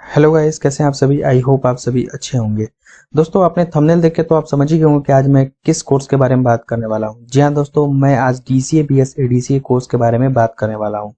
Hello guys, कैसे हैं आप सभी। आई होप आप सभी अच्छे होंगे। दोस्तों, आपने थंबनेल देख के तो आप समझ ही गए होंगे कि आज मैं किस कोर्स के बारे में बात करने वाला हूं। जी हां दोस्तों, मैं आज डीसीए बीएस एडीसीए कोर्स के बारे में बात करने वाला हूं।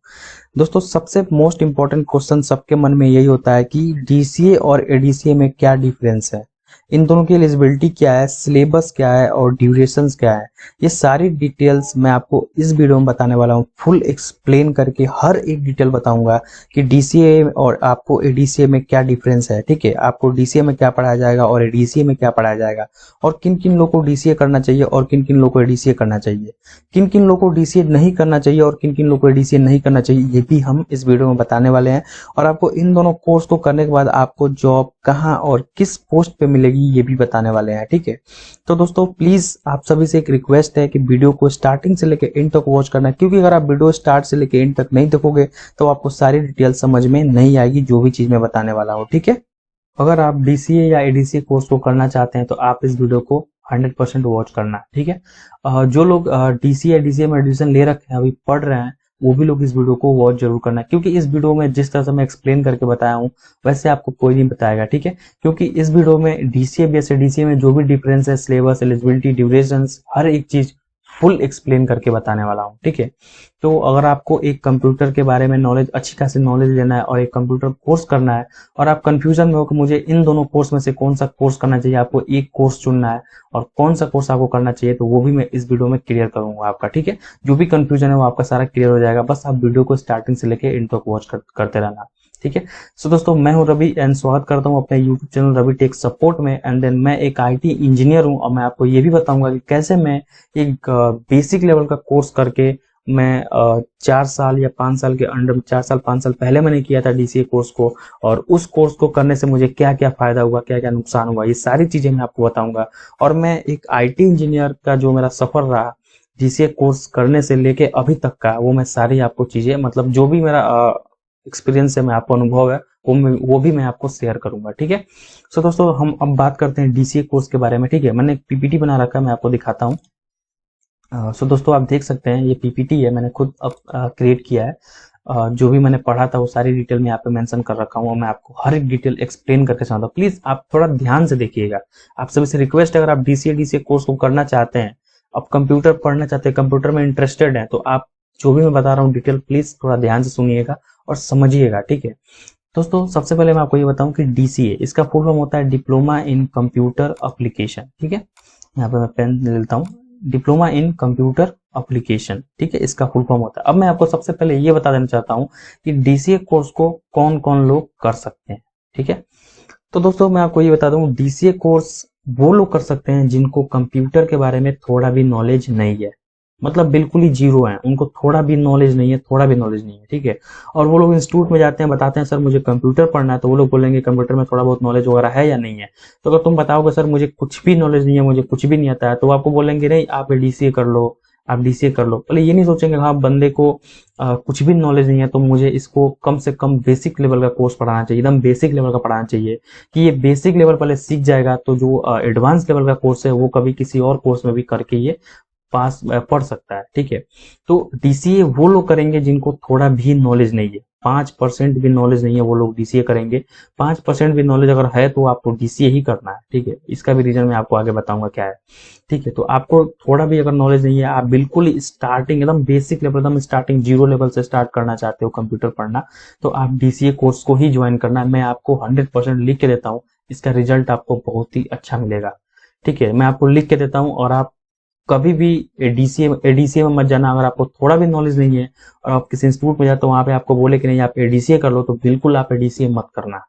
दोस्तों, सबसे मोस्ट इंपॉर्टेंट क्वेश्चन सबके मन में यही होता है कि डीसीए और एडीसीए में क्या डिफरेंस है, इन दोनों की एलिजिबिलिटी क्या है, सिलेबस क्या है और ड्यूरेशंस क्या है। ये सारी डिटेल्स मैं आपको इस वीडियो में बताने वाला हूँ। फुल एक्सप्लेन करके हर एक डिटेल बताऊंगा कि डीसीए और आपको एडीसीए में क्या डिफरेंस है। ठीक है, आपको डीसीए में क्या पढ़ाया जाएगा और एडीसीए में क्या पढ़ाया जाएगा, और किन किन लोगों को डीसीए करना चाहिए और किन किन लोगों को एडीसीए करना चाहिए, किन किन लोगों को डीसीए नहीं करना चाहिए और किन किन लोगों को एडीसीए नहीं करना चाहिए, ये भी हम इस वीडियो में बताने वाले हैं। और आपको इन दोनों कोर्स को करने के बाद आपको जॉब कहाँ और किस पोस्ट पे मिलेगी ये भी बताने वाले हैं। ठीक है, तो दोस्तों प्लीज आप सभी से एक रिक्वेस्ट है कि वीडियो को स्टार्टिंग से लेकर एंड तक वॉच करना, क्योंकि अगर आप वीडियो स्टार्ट से लेकर एंड तक नहीं देखोगे तो आपको सारी डिटेल समझ में नहीं आएगी जो भी चीज मैं बताने वाला हूँ। ठीक है, अगर आप डीसीए या एडीसीए कोर्स को करना चाहते हैं तो आप इस वीडियो को 100% वॉच करना। ठीक है, जो लोग डीसीए एडीसीए में एडमिशन ले रखे हैं, अभी पढ़ रहे हैं, वो भी लोग इस वीडियो को वॉच जरूर करना, क्योंकि इस वीडियो में जिस तरह से मैं एक्सप्लेन करके बताया हूँ वैसे आपको कोई नहीं बताएगा। ठीक है, क्योंकि इस वीडियो में डीसीए बीएस एडीसीए में जो भी डिफरेंस है, सिलेबस, एलिजिबिलिटी, ड्यूरेशन, हर एक चीज फुल एक्सप्लेन करके बताने वाला हूँ। ठीक है, तो अगर आपको एक कंप्यूटर के बारे में नॉलेज, अच्छी खासी नॉलेज लेना है और एक कंप्यूटर कोर्स करना है और आप कंफ्यूजन में हो कि मुझे इन दोनों कोर्स में से कौन सा कोर्स करना चाहिए, आपको एक कोर्स चुनना है और कौन सा कोर्स आपको करना चाहिए, तो वो भी मैं इस वीडियो में क्लियर करूंगा आपका। ठीक है, जो भी कंफ्यूजन है वो आपका सारा क्लियर हो जाएगा, बस आप वीडियो को स्टार्टिंग से लेकर एंड तक वॉच करते रहना। ठीक है, सो दोस्तों, मैं हूं रवि एंड स्वागत करता हूं अपने YouTube channel Ravi tech support में। एंड देन मैं एक आईटी इंजीनियर हूं और मैं आपको ये भी बताऊंगा कि कैसे मैं एक बेसिक लेवल का कोर्स करके मैं 4 साल या 5 साल के अंडर, 4 साल 5 साल पहले मैंने किया था डीसीए कोर्स को, और उस कोर्स को करने से मुझे क्या क्या फायदा हुआ, क्या क्या नुकसान हुआ, ये सारी चीजें मैं आपको बताऊंगा। और मैं एक आईटी इंजीनियर का जो मेरा सफर रहा डीसीए कोर्स करने से लेके अभी तक का, वो मैं सारी आपको चीजें, मतलब जो भी मेरा एक्सपीरियंस है, मैं आपको अनुभव है, वो भी मैं आपको शेयर करूंगा। ठीक है, सो दोस्तों, हम अब बात करते हैं डीसीए कोर्स के बारे में। ठीक है, मैंने एक पीपीटी बना रखा है, मैं आपको दिखाता हूँ। सो दोस्तों, आप देख सकते हैं ये पीपीटी है, मैंने खुद अब क्रिएट किया है। जो भी मैंने पढ़ा था वो सारी डिटेल मैं यहाँ पे मेंशन कर रखा हूँ और मैं आपको हर एक डिटेल एक्सप्लेन करके चाहता हूँ। प्लीज आप थोड़ा ध्यान से देखिएगा। आप सभी से रिक्वेस्ट है, अगर आप डीसीए डीसीए कोर्स को करना चाहते हैं, आप कंप्यूटर पढ़ना चाहते हैं, कंप्यूटर में इंटरेस्टेड है, तो आप जो भी मैं बता रहा हूँ डिटेल प्लीज थोड़ा ध्यान से सुनिएगा और समझिएगा। ठीक है दोस्तों, सबसे पहले मैं आपको ये बताऊं कि डीसीए, इसका फुल फॉर्म होता है डिप्लोमा इन कंप्यूटर एप्लीकेशन। ठीक है, यहाँ पे मैं पेन ले लेता हूँ, डिप्लोमा इन कंप्यूटर एप्लीकेशन। ठीक है, इसका फुल फॉर्म होता है। अब मैं आपको सबसे पहले ये बता देना चाहता हूँ कि डीसीए कोर्स को कौन कौन लोग कर सकते हैं। ठीक है, तो दोस्तों मैं आपको ये बता दूं, डीसीए कोर्स वो लोग कर सकते हैं जिनको कंप्यूटर के बारे में थोड़ा भी नॉलेज नहीं है, मतलब बिल्कुल ही जीरो है, उनको थोड़ा भी नॉलेज नहीं है, थोड़ा भी नॉलेज नहीं है। ठीक है, और वो लोग इंस्टीट्यूट में जाते हैं, बताते हैं सर मुझे कंप्यूटर पढ़ना है, तो वो लोग बोलेंगे कंप्यूटर में थोड़ा बहुत नॉलेज वगैरह है या नहीं है। तो अगर तुम बताओगे सर मुझे कुछ भी नॉलेज नहीं है, मुझे कुछ भी नहीं आता है, तो वो आपको बोलेंगे नहीं आप डीसीए कर लो, आप डीसीए कर लो। पहले ये नहीं सोचेंगे हाँ बंदे को कुछ भी नॉलेज नहीं है तो मुझे इसको कम से कम बेसिक लेवल का कोर्स पढ़ाना चाहिए, एकदम बेसिक लेवल का पढ़ाना चाहिए, कि ये बेसिक लेवल पहले सीख जाएगा तो जो एडवांस लेवल का कोर्स है वो कभी किसी और कोर्स में भी करके ये पास पढ़ सकता है। ठीक है, तो डीसीए वो लोग करेंगे जिनको थोड़ा भी नॉलेज नहीं है, 5% भी नॉलेज नहीं है, वो लोग डीसीए करेंगे। 5% भी नॉलेज अगर है तो आपको डीसीए ही करना है। ठीक है, इसका भी रीजन मैं आपको आगे बताऊंगा क्या है। ठीक है, तो आपको थोड़ा भी अगर नॉलेज नहीं है, आप बिल्कुल स्टार्टिंग एकदम बेसिक लेवल, एकदम स्टार्टिंग जीरो लेवल से स्टार्ट करना चाहते हो कंप्यूटर पढ़ना, तो आप डीसीए कोर्स को ही ज्वाइन करना है। मैं आपको 100% लिख के देता हूँ, इसका रिजल्ट आपको बहुत ही अच्छा मिलेगा। ठीक है, मैं आपको लिख के देता हूँ, और आप कभी भी एडीसीए में मत जाना अगर आपको थोड़ा भी नॉलेज नहीं है और आप किसी इंस्टीट्यूट में जाते हो वहां पे आपको बोले कि नहीं आप एडीसीए कर लो, तो बिल्कुल आप एडीसीए मत करना।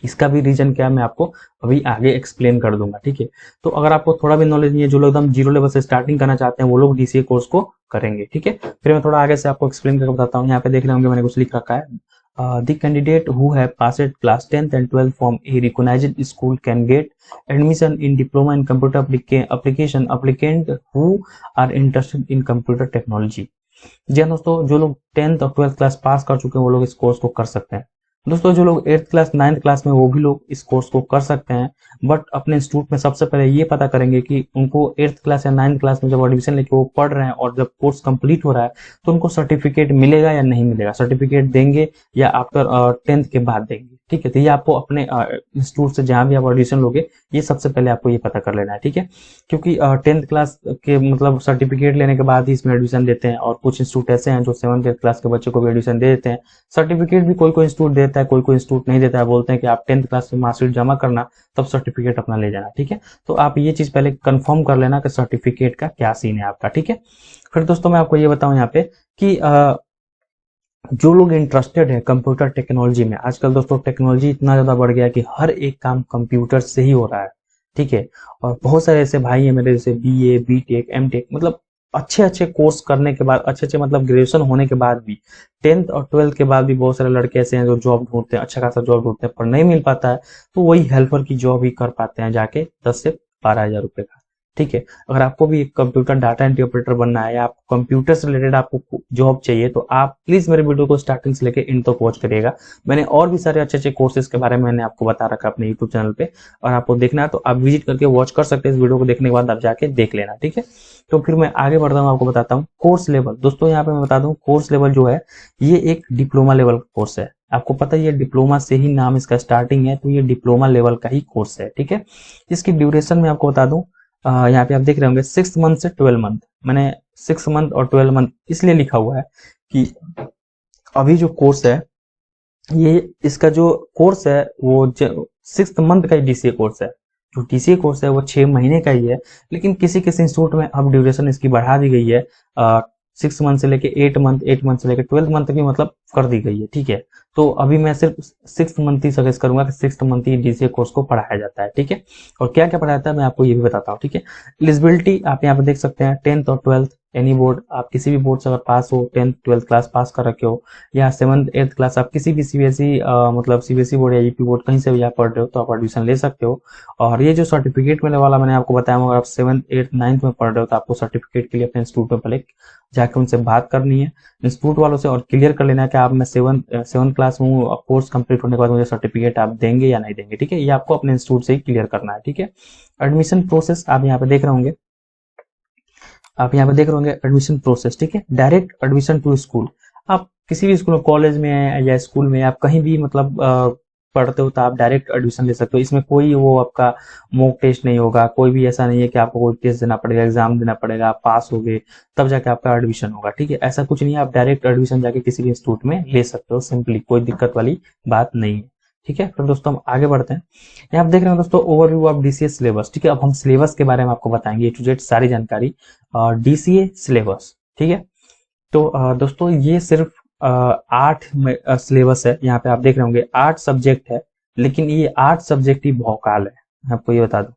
इसका भी रीजन क्या है मैं आपको अभी आगे एक्सप्लेन कर दूंगा। ठीक है, तो अगर आपको थोड़ा भी नॉलेज नहीं है, जो लोग एकदम जीरो लेवल से स्टार्टिंग करना चाहते हैं वो लोग डीसीए कोर्स को करेंगे। ठीक है, फिर मैं थोड़ा आगे से आपको एक्सप्लेन करके बताता हूँ। यहाँ पे देख रहे होंगे मैंने कुछ लिख रखा है, the candidate who have passed class 10th and 12th from a recognized school can get admission in diploma in computer application applicant who are interested in computer technology। जी हाँ दोस्तों, जो लोग 10th और 12th क्लास पास कर चुके हैं वो लोग इस कोर्स को कर सकते हैं। दोस्तों जो लोग 8th क्लास 9th क्लास में वो भी लोग इस कोर्स को कर सकते हैं, बट अपने इंस्टीट्यूट में सबसे पहले ये पता करेंगे कि उनको 8th क्लास या 9th क्लास में जब एडमिशन लेके वो पढ़ रहे हैं और जब कोर्स कंप्लीट हो रहा है तो उनको सर्टिफिकेट मिलेगा या नहीं मिलेगा, सर्टिफिकेट देंगे या आफ्टर 10th के बाद देंगे। ठीक है, तो ये आपको अपने इंस्टीट्यूट से जहां भी आप एडमिशन लोगे ये सबसे पहले आपको ये पता कर लेना है। ठीक है, क्योंकि 10th क्लास के मतलब सर्टिफिकेट लेने के बाद ही इसमें एडमिशन देते हैं, और कुछ इंस्टीट्यूट ऐसे हैं जो 7th 8th क्लास के बच्चे को भी एडमिशन दे देते हैं। सर्टिफिकेट भी कोई कोई इंस्टीट्यूट देता है, कोई कोई इंस्टीट्यूट नहीं देता है, बोलते हैं कि आप 10th क्लास में मार्कशीट जमा करना तब सर्टिफिकेट अपना ले जाना। ठीक है, तो आप ये चीज पहले कंफर्म कर लेना कि सर्टिफिकेट का क्या सीन है आपका। ठीक है, फिर दोस्तों मैं आपको ये बताऊं यहाँ पे कि जो लोग इंटरेस्टेड है कंप्यूटर टेक्नोलॉजी में, आजकल दोस्तों टेक्नोलॉजी इतना ज्यादा बढ़ गया है कि हर एक काम कंप्यूटर से ही हो रहा है। ठीक है, और बहुत सारे ऐसे भाई हैं मेरे जैसे बीए बीटेक एमटेक, मतलब अच्छे अच्छे कोर्स करने के बाद, अच्छे अच्छे मतलब ग्रेजुएशन होने के बाद भी, 10th और 12th के बाद भी बहुत सारे लड़के ऐसे हैं जो जॉब ढूंढते हैं, अच्छा खासा जॉब ढूंढते हैं, पर नहीं मिल पाता है, तो वही हेल्पर की जॉब ही कर पाते हैं जाके 10 से 12 हजार रुपए का। ठीक है, अगर आपको भी एक कंप्यूटर डाटा एंट्री ऑपरेटर बनना है या आपको कंप्यूटर से रिलेटेड आपको जॉब चाहिए, तो आप प्लीज मेरे वीडियो को स्टार्टिंग से लेके इन तक वॉच करिएगा। मैंने और भी सारे अच्छे अच्छे कोर्सेज के बारे में मैंने आपको बता रखा अपने यूट्यूब चैनल पे, और आपको देखना है तो आप विजिट करके वॉच कर सकते हैं। इस वीडियो को देखने के बाद आप जाके देख लेना। ठीक है, तो फिर मैं आगे बढ़ता हूँ, आपको बताता हूँ कोर्स लेवल। दोस्तों यहाँ पे मैं बता दूं, कोर्स लेवल जो है ये एक डिप्लोमा लेवल का कोर्स है। आपको पता है ये डिप्लोमा से ही नाम इसका स्टार्टिंग है, तो ये डिप्लोमा लेवल का ही कोर्स है। ठीक है, इसकी ड्यूरेशन में आपको बता दूं, यहाँ पे आप देख रहे होंगे 6 मंथ से 12 मंथ। मैंने 6 मंथ और 12 मंथ इसलिए लिखा हुआ है कि अभी जो कोर्स है, ये इसका जो कोर्स है वो 6 मंथ का ही डीसीए कोर्स है। जो डीसीए कोर्स है वो 6 महीने का ही है, लेकिन किसी किसी इंस्टीट्यूट में अब ड्यूरेशन इसकी बढ़ा दी गई है, 6 मंथ से लेके 8 मंथ, 8 मंथ से लेके 12 मंथ की मतलब कर दी गई है। ठीक है, तो अभी मैं सिर्फ 6 मंथ ही सजेस्ट करूंगा कि 6 मंथ ही डीसीए कोर्स को पढ़ाया जाता है। ठीक है, और क्या क्या पढ़ाया जाता है मैं आपको ये भी बताता हूँ। ठीक है, एलिजिबिलिटी आप यहाँ पे देख सकते हैं, 10th और 12th एनी बोर्ड, आप किसी भी बोर्ड से अगर पास हो, 10th 12th क्लास पास कर रखे हो, या 7th 8th क्लास आप किसी भी सीबीएसई मतलब सीबीएसई बोर्ड या यूपी बोर्ड कहीं से भी आप पढ़ रहे हो तो आप एडमिशन ले सकते हो। और ये जो सर्टिफिकेट मिलने वाला मैंने आपको बताया, अगर आप 7th 8th 9th में पढ़ रहे हो तो आपको सर्टिफिकेट के लिए अपने इंस्टीट्यूट में पहले जाकर उनसे बात करनी है, इंस्टीट्यूट वालों से, और क्लियर कर लेना है कि आप मैं 7th क्लास में हूँ, कोर्स कंप्लीट होने के बाद मुझे सर्टिफिकेट आप देंगे या नहीं देंगे। ठीक है, ये आपको अपने इंस्टीट्यूट से ही क्लियर करना है। ठीक है, एडमिशन प्रोसेस आप यहाँ पे देख रहे होंगे, आप यहाँ पे देख रहे होंगे एडमिशन प्रोसेस। ठीक है, डायरेक्ट एडमिशन टू स्कूल। आप किसी भी स्कूल में, कॉलेज में या स्कूल में, आप कहीं भी मतलब पढ़ते हो तो आप डायरेक्ट एडमिशन ले सकते हो। इसमें कोई वो आपका मॉक टेस्ट नहीं होगा, कोई भी ऐसा नहीं है कि आपको कोई टेस्ट देना पड़ेगा, एग्जाम देना पड़ेगा, आप पास हो गए तब जाके आपका एडमिशन होगा। ठीक है, ऐसा कुछ नहीं है, आप डायरेक्ट एडमिशन जाके किसी भी इंस्टीट्यूट में ले सकते हो सिंपली, कोई दिक्कत वाली बात नहीं है। ठीक है, तो दोस्तों हम आगे बढ़ते हैं। यहाँ आप देख रहे हैं दोस्तों ओवरव्यू ऑफ डीसीए सिलेबस। ठीक है, अब हम सिलेबस के बारे में आपको बताएंगे, ए टू जेड सारी जानकारी डीसीए सिलेबस। ठीक है, तो दोस्तों ये सिर्फ 8 सिलेबस है। यहाँ पे आप देख रहे होंगे 8 सब्जेक्ट है, लेकिन ये 8 सब्जेक्ट ही भौकाल है। मैं आपको ये बता दूं,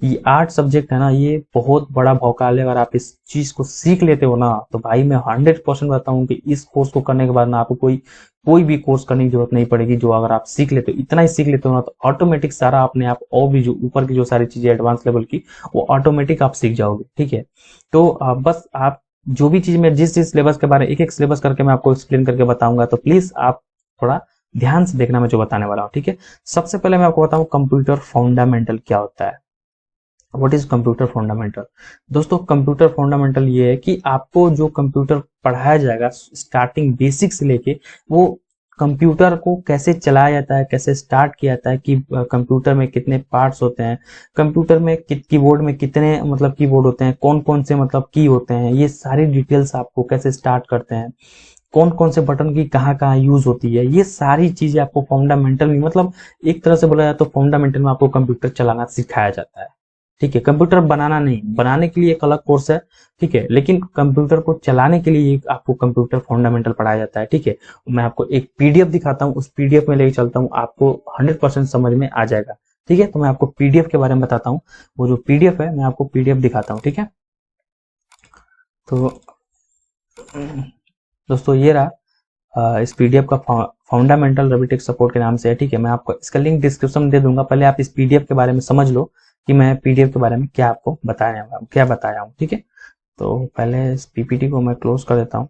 ये 8 सब्जेक्ट है ना, ये बहुत बड़ा भौकाल है। अगर आप इस चीज को सीख लेते हो ना, तो भाई मैं 100% बताऊं कि इस कोर्स को करने के बाद ना आपको कोई कोई भी कोर्स करने की जरूरत नहीं पड़ेगी। जो अगर आप सीख लेते हो, इतना ही सीख लेते हो ना, तो ऑटोमेटिक सारा अपने आप, और भी जो ऊपर की जो सारी चीजें एडवांस लेवल की, वो ऑटोमेटिक आप सीख जाओगे। ठीक है, तो बस आप जो भी चीज में जिस जिस सिलेबस के बारे में एक एक सिलेबस करके मैं आपको एक्सप्लेन करके बताऊंगा, तो प्लीज आप थोड़ा ध्यान से देखना मैं जो बताने वाला हूँ। ठीक है, सबसे पहले मैं आपको बताऊं कंप्यूटर फंडामेंटल क्या होता है। What is computer fundamental? दोस्तों कंप्यूटर फंडामेंटल ये है कि आपको जो कंप्यूटर पढ़ाया जाएगा स्टार्टिंग बेसिक से लेके, वो कंप्यूटर को कैसे चलाया जाता है, कैसे स्टार्ट किया जाता है, कि कंप्यूटर में कितने पार्ट्स होते हैं, कंप्यूटर में कीबोर्ड में कितने मतलब कीबोर्ड होते हैं, कौन कौन से मतलब की होते हैं, ये सारी डिटेल्स आपको कैसे स्टार्ट करते हैं, कौन कौन से बटन की कहाँ कहाँ यूज होती है, ये सारी चीजें आपको फंडामेंटल में, मतलब एक तरह से बोला जाए तो फंडामेंटल में आपको कंप्यूटर चलाना सिखाया जाता है। ठीक है, कंप्यूटर बनाना नहीं, बनाने के लिए एक अलग कोर्स है। ठीक है, लेकिन कंप्यूटर को चलाने के लिए आपको कंप्यूटर फंडामेंटल पढ़ाया जाता है। ठीक है, मैं आपको एक पीडीएफ दिखाता हूँ, उस पीडीएफ में लेके चलता हूँ, आपको 100% समझ में आ जाएगा। ठीक है, तो मैं आपको पीडीएफ के बारे में बताता हूँ। वो जो पीडीएफ है मैं आपको पीडीएफ दिखाता हूँ। ठीक है, तो दोस्तों ये रहा इस पीडीएफ का फंडामेंटल रोबोटिक सपोर्ट के नाम से है। ठीक है, मैं आपको इसका लिंक डिस्क्रिप्शन में दे दूंगा। पहले आप इस पीडीएफ के बारे में समझ लो कि मैं पीडीएफ के बारे में क्या आपको बताया हूँ। ठीक है, तो पहले इस पीपीटी को मैं क्लोज कर देता हूँ।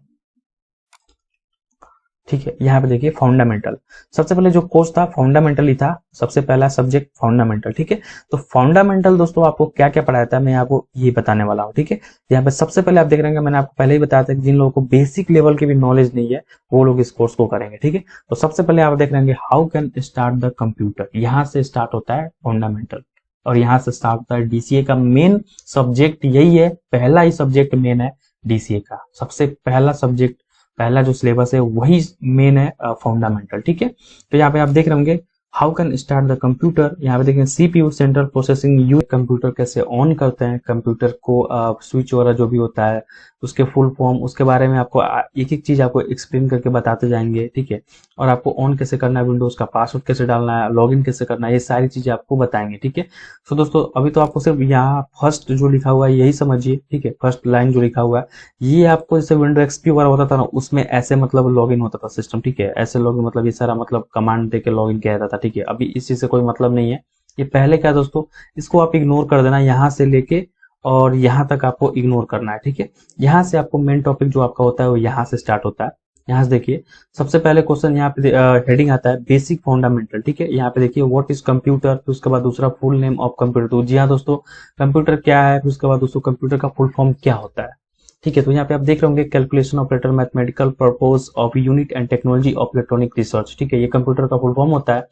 ठीक है। यहाँ पे देखिए फंडामेंटल, सबसे पहले जो कोर्स था फंडामेंटल ही था, सबसे पहला सब्जेक्ट फंडामेंटल। ठीक है, तो फंडामेंटल दोस्तों आपको क्या क्या पढ़ाया था मैं आपको ये बताने वाला हूँ। ठीक है, यहाँ पे सबसे पहले आप देख रहे हैं, मैंने आपको पहले ही बताया था कि जिन लोगों को बेसिक लेवल की भी नॉलेज नहीं है वो लोग इस कोर्स को करेंगे। ठीक है, तो सबसे पहले आप देख रहे हैं how can start the computer, यहाँ से स्टार्ट होता है फंडामेंटल और यहाँ से स्टार्ट होता है डीसीए का मेन सब्जेक्ट। यही है, पहला ही सब्जेक्ट मेन है डीसीए का, सबसे पहला सब्जेक्ट, पहला जो सिलेबस है वही मेन है फंडामेंटल। ठीक है, तो यहाँ पे आप देख रहे होंगे how can start the computer, यहाँ पे देखें CPU central processing unit, computer कैसे ऑन करते हैं, कंप्यूटर को स्विच वगैरह जो भी होता है उसके फुल फॉर्म, उसके बारे में आपको एक एक चीज आपको एक्सप्लेन करके बताते जाएंगे। ठीक है, और आपको ऑन कैसे करना है, विंडोज का पासवर्ड कैसे डालना है, लॉगिन कैसे करना है, ये सारी चीजें आपको बताएंगे। ठीक है, तो दोस्तों अभी तो आपको सिर्फ यहाँ फर्स्ट जो लिखा हुआ है यही समझिए। ठीक है, फर्स्ट लाइन जो लिखा हुआ है ये आपको जैसे विंडो एक्सपी वगैरह होता था ना, उसमें ऐसे मतलब लॉगिन होता था सिस्टम। ठीक है, ऐसे लॉगिन मतलब ये सारा मतलब कमांड दे के लॉगिन किया जाता था। ठीक है, अभी इस चीज से कोई मतलब नहीं है, ये पहले क्या दोस्तों, इसको आप इग्नोर कर देना, यहाँ से लेके और यहाँ तक आपको इग्नोर करना है। ठीक है, यहाँ से आपको मेन टॉपिक जो आपका होता है वो यहाँ से स्टार्ट होता है। यहाँ से देखिए सबसे पहले क्वेश्चन यहाँ पे हेडिंग आता है बेसिक फंडामेंटल। ठीक है, यहाँ पे देखिए व्हाट इज कंप्यूटर, फिर उसके बाद दूसरा फुल नेम ऑफ कंप्यूटर। तो जी हाँ दोस्तों, कंप्यूटर क्या है, फिर उसके बाद दोस्तों कंप्यूटर का फुल फॉर्म क्या होता है। ठीक है, तो यहाँ पे आप देख रहे होंगे calculation operator, mathematical purpose of unit and technology of electronic research. ठीक है, ये कंप्यूटर का फुल फॉर्म होता है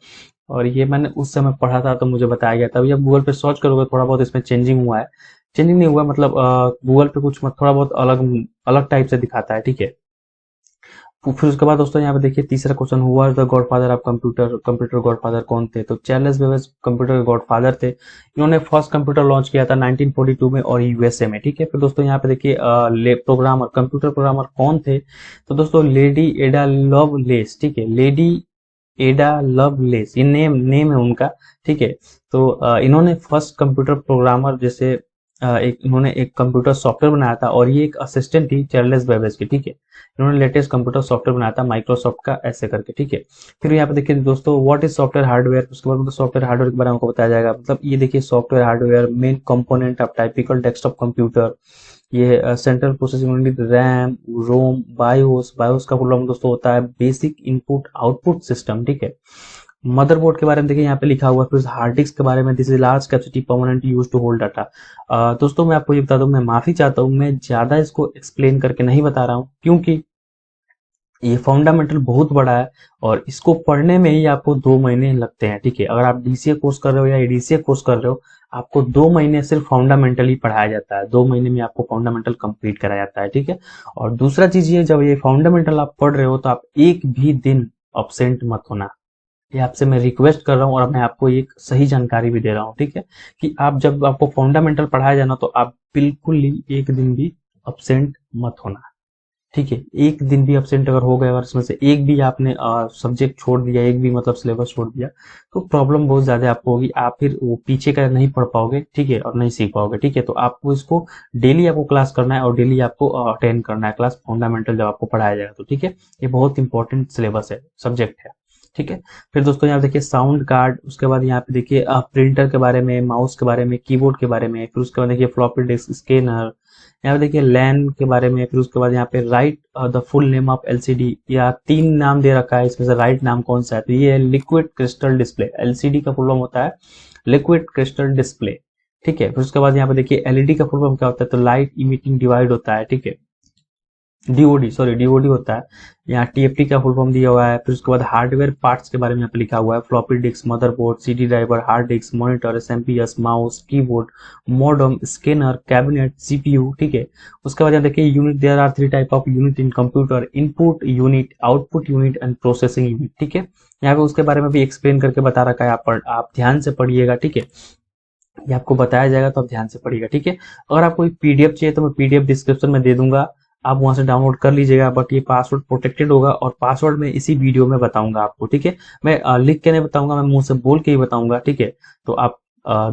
और ये मैंने उस समय पढ़ा था तो मुझे बताया गया था। अभी आप गूगल पे सर्च करोगे थोड़ा बहुत इसमें चेंजिंग हुआ है, चेंजिंग नहीं हुआ मतलब गूगल पे कुछ थोड़ा बहुत अलग अलग टाइप से दिखाता है। ठीक है, फिर उसके बाद दोस्तों यहाँ पे देखिए तीसरा क्वेश्चन हुआ the godfather of computer, computer godfather कौन थे, तो चार्ल्स बेबेज कंप्यूटर के गॉडफादर थे। इन्होंने फर्स्ट कंप्यूटर लॉन्च किया था 1942 में और यूएसए में। ठीक है, फिर दोस्तों यहाँ पे देखिए प्रोग्रामर, कंप्यूटर प्रोग्रामर कौन थे, तो दोस्तों लेडी एडा लवलेस। ठीक है, लेडी एडा लवलेस, ये नेम नेम है उनका। ठीक है, तो इन्होंने फर्स्ट कंप्यूटर प्रोग्रामर जैसे एक इन्होंने एक कंप्यूटर सॉफ्टवेयर बनाया था और ये एक असिस्टेंट थी चार्ल्स बेबेज की। ठीक है, इन्होंने लेटेस्ट कंप्यूटर सॉफ्टवेयर बनाया था माइक्रोसॉफ्ट का ऐसे करके। ठीक है, फिर यहाँ पे देखिए दोस्तों व्हाट इज सॉफ्टवेयर हार्डवेयर, उसके बाद सॉफ्टवेयर हार्डवेयर के बारे में आपको बताया जाएगा। मतलब ये देखिए software hardware main component of typical desktop computer, ये सेंट्रल प्रोसेसिंग यूनिट, रैम, रोम, बायोस, बायोस का फुल फॉर्म दोस्तों होता है बेसिक इनपुट आउटपुट सिस्टम। ठीक है, मदरबोर्ड के बारे में देखिए यहाँ पे लिखा हुआ है। फिर हार्ड डिस्क के बारे में, this is large capacity permanent use to hold data. दोस्तों मैं आपको ये बता दूं, मैं माफी चाहता हूँ, मैं ज्यादा इसको एक्सप्लेन करके नहीं बता रहा हूँ क्योंकि ये फंडामेंटल बहुत बड़ा है और इसको पढ़ने में ही आपको 2 महीने लगते हैं। ठीक है, अगर आप डीसीए कोर्स कर रहे हो या एडीसीए कोर्स कर रहे हो, आपको 2 महीने सिर्फ फंडामेंटल ही पढ़ाया जाता है, 2 महीने में आपको फंडामेंटल कंप्लीट कराया जाता है। ठीक है, और दूसरा चीज ये, जब ये फंडामेंटल आप पढ़ रहे हो तो आप एक भी दिन अब्सेंट मत होना, ये आपसे मैं रिक्वेस्ट कर रहा हूँ और मैं आपको एक सही जानकारी भी दे रहा हूँ। ठीक है, कि आप जब आपको फंडामेंटल पढ़ाया जाना तो आप बिल्कुल ही एक दिन भी अब्सेंट मत होना। ठीक है, एक दिन भी अब्सेंट अगर हो गए, अगर इसमें से एक भी आपने सब्जेक्ट छोड़ दिया, एक भी मतलब सिलेबस छोड़ दिया, तो प्रॉब्लम बहुत ज्यादा आपको होगी, आप फिर वो पीछे का नहीं पढ़ पाओगे। ठीक है, और नहीं सीख पाओगे। ठीक है, तो आपको इसको डेली आपको क्लास करना है और डेली आपको अटेंड करना है क्लास फंडामेंटल जब आपको पढ़ाया जाएगा तो। ठीक है, ये बहुत इंपॉर्टेंट सिलेबस है, सब्जेक्ट है। ठीक है, फिर दोस्तों यहाँ देखिए साउंड कार्ड, उसके बाद यहाँ पे देखिए प्रिंटर के बारे में, माउस के बारे में, कीबोर्ड के बारे में, फिर उसके बाद देखिए फ्लॉपी डिस्क, स्कैनर, यहाँ पे देखिए लैन के बारे में, फिर उसके बाद यहाँ पे right the full name of LCD, या 3 नाम दे रखा है, इसमें से राइट नाम कौन सा है, तो ये है लिक्विड क्रिस्टल डिस्प्ले। एलसीडी का फुल फॉर्म होता है लिक्विड क्रिस्टल डिस्प्ले। ठीक है, फिर उसके बाद यहाँ पे देखिए एलईडी का फुल फॉर्म क्या होता है, तो लाइट इमिटिंग डिवाइड होता है। ठीक है, डीओडी, सॉरी डीओडी होता है। यहाँ टीएफटी का फुल फॉर्म दिया हुआ है। फिर उसके बाद हार्डवेयर पार्ट्स के बारे में यहाँ पे लिखा हुआ है, floppy disk, motherboard, CD driver, hard disk, monitor, SMPS, mouse, keyboard, modem, scanner, cabinet, CPU. ठीक है, उसके बाद यहाँ देखिए unit, there are 3 type of unit in computer, input unit, output unit and processing unit. ठीक है, यहाँ पे उसके बारे में भी एक्सप्लेन करके बता रखा है, आप ध्यान से पढ़िएगा। ठीक है, ये आपको बताया जाएगा तो आप ध्यान से पढ़िएगा। ठीक है, अगर आपको पीडीएफ चाहिए तो मैं पीडीएफ डिस्क्रिप्शन में दे दूंगा, आप वहां से डाउनलोड कर लीजिएगा, बट ये पासवर्ड प्रोटेक्टेड होगा और पासवर्ड मैं इसी वीडियो में बताऊंगा आपको। ठीक है, मैं लिख के नहीं बताऊंगा, मैं मुंह से बोल के ही बताऊंगा। ठीक है, तो आप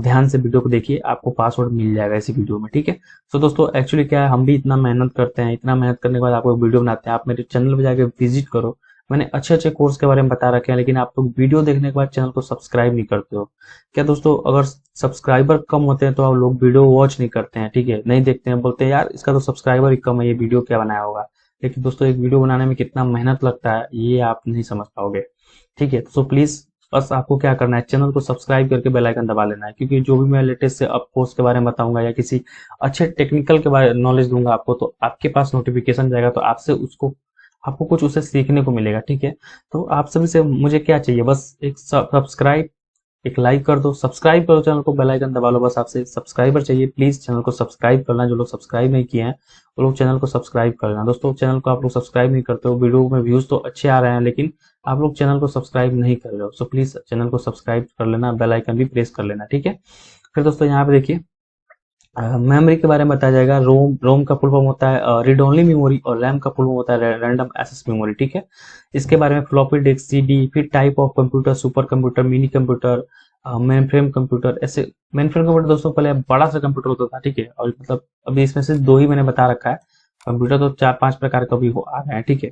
ध्यान से वीडियो को देखिए, आपको पासवर्ड मिल जाएगा इसी वीडियो में। ठीक है, तो दोस्तों एक्चुअली क्या है, हम भी इतना मेहनत करते हैं, इतना मेहनत करने के बाद आपको वीडियो बनाते हैं, आप मेरे चैनल पर जाकर विजिट करो, मैंने अच्छे अच्छे कोर्स के बारे में बता रखे हैं, लेकिन आप लोग वीडियो देखने के बाद चैनल को सब्सक्राइब नहीं करते हो। क्या दोस्तों, अगर सब्सक्राइबर कम होते हैं तो आप लोग वीडियो वॉच नहीं करते हैं। ठीक है, नहीं देखते हैं, बोलते हैं यार इसका तो सब्सक्राइबर ही कम है, ये वीडियो क्या बनाया होगा। लेकिन दोस्तों एक वीडियो बनाने में कितना मेहनत लगता है ये आप नहीं समझ पाओगे। ठीक है, तो प्लीज बस आपको क्या करना है, चैनल को सब्सक्राइब करके बेल आइकन दबा लेना है, क्योंकि जो भी मैं लेटेस्ट से अप कोर्स के बारे में बताऊंगा या किसी अच्छे टेक्निकल के बारे में नॉलेज दूंगा आपको, तो आपके पास नोटिफिकेशन जाएगा, तो आपसे उसको आपको कुछ उससे सीखने को मिलेगा। ठीक है, तो आप सभी से मुझे क्या चाहिए, बस एक सब्सक्राइब, एक लाइक कर दो, सब्सक्राइब करो चैनल को, बेल आइकन दबा लो, बस आपसे सब्सक्राइबर चाहिए। प्लीज चैनल को सब्सक्राइब करना, जो लोग सब्सक्राइब नहीं किए हैं वो लोग चैनल को सब्सक्राइब कर लेना। दोस्तों चैनल को आप लोग सब्सक्राइब नहीं करते हो, वीडियो में व्यूज तो अच्छे आ रहे हैं लेकिन आप लोग चैनल को सब्सक्राइब नहीं कर रहे हो, सो प्लीज चैनल को सब्सक्राइब कर लेना, बेल आइकन भी प्रेस कर लेना। ठीक है, फिर दोस्तों यहाँ पे देखिए मेमोरी के बारे में बताया जाएगा। रोम का फुल फॉर्म होता है रीड ओनली मेमोरी, और रैम का फुल फॉर्म होता है रैंडम एक्सेस मेमोरी। ठीक है, इसके बारे में फ्लॉपी डिस्क, सीडी, फिर type of computer, super computer, mini computer, main frame computer. ऐसे मेन फ्रेम कंप्यूटर दोस्तों पहले बड़ा सा कंप्यूटर होता था। ठीक है, और मतलब अभी इसमें से दो ही मैंने बता रखा है, कंप्यूटर तो 4-5 प्रकार का भी आ गए हैं। ठीक है,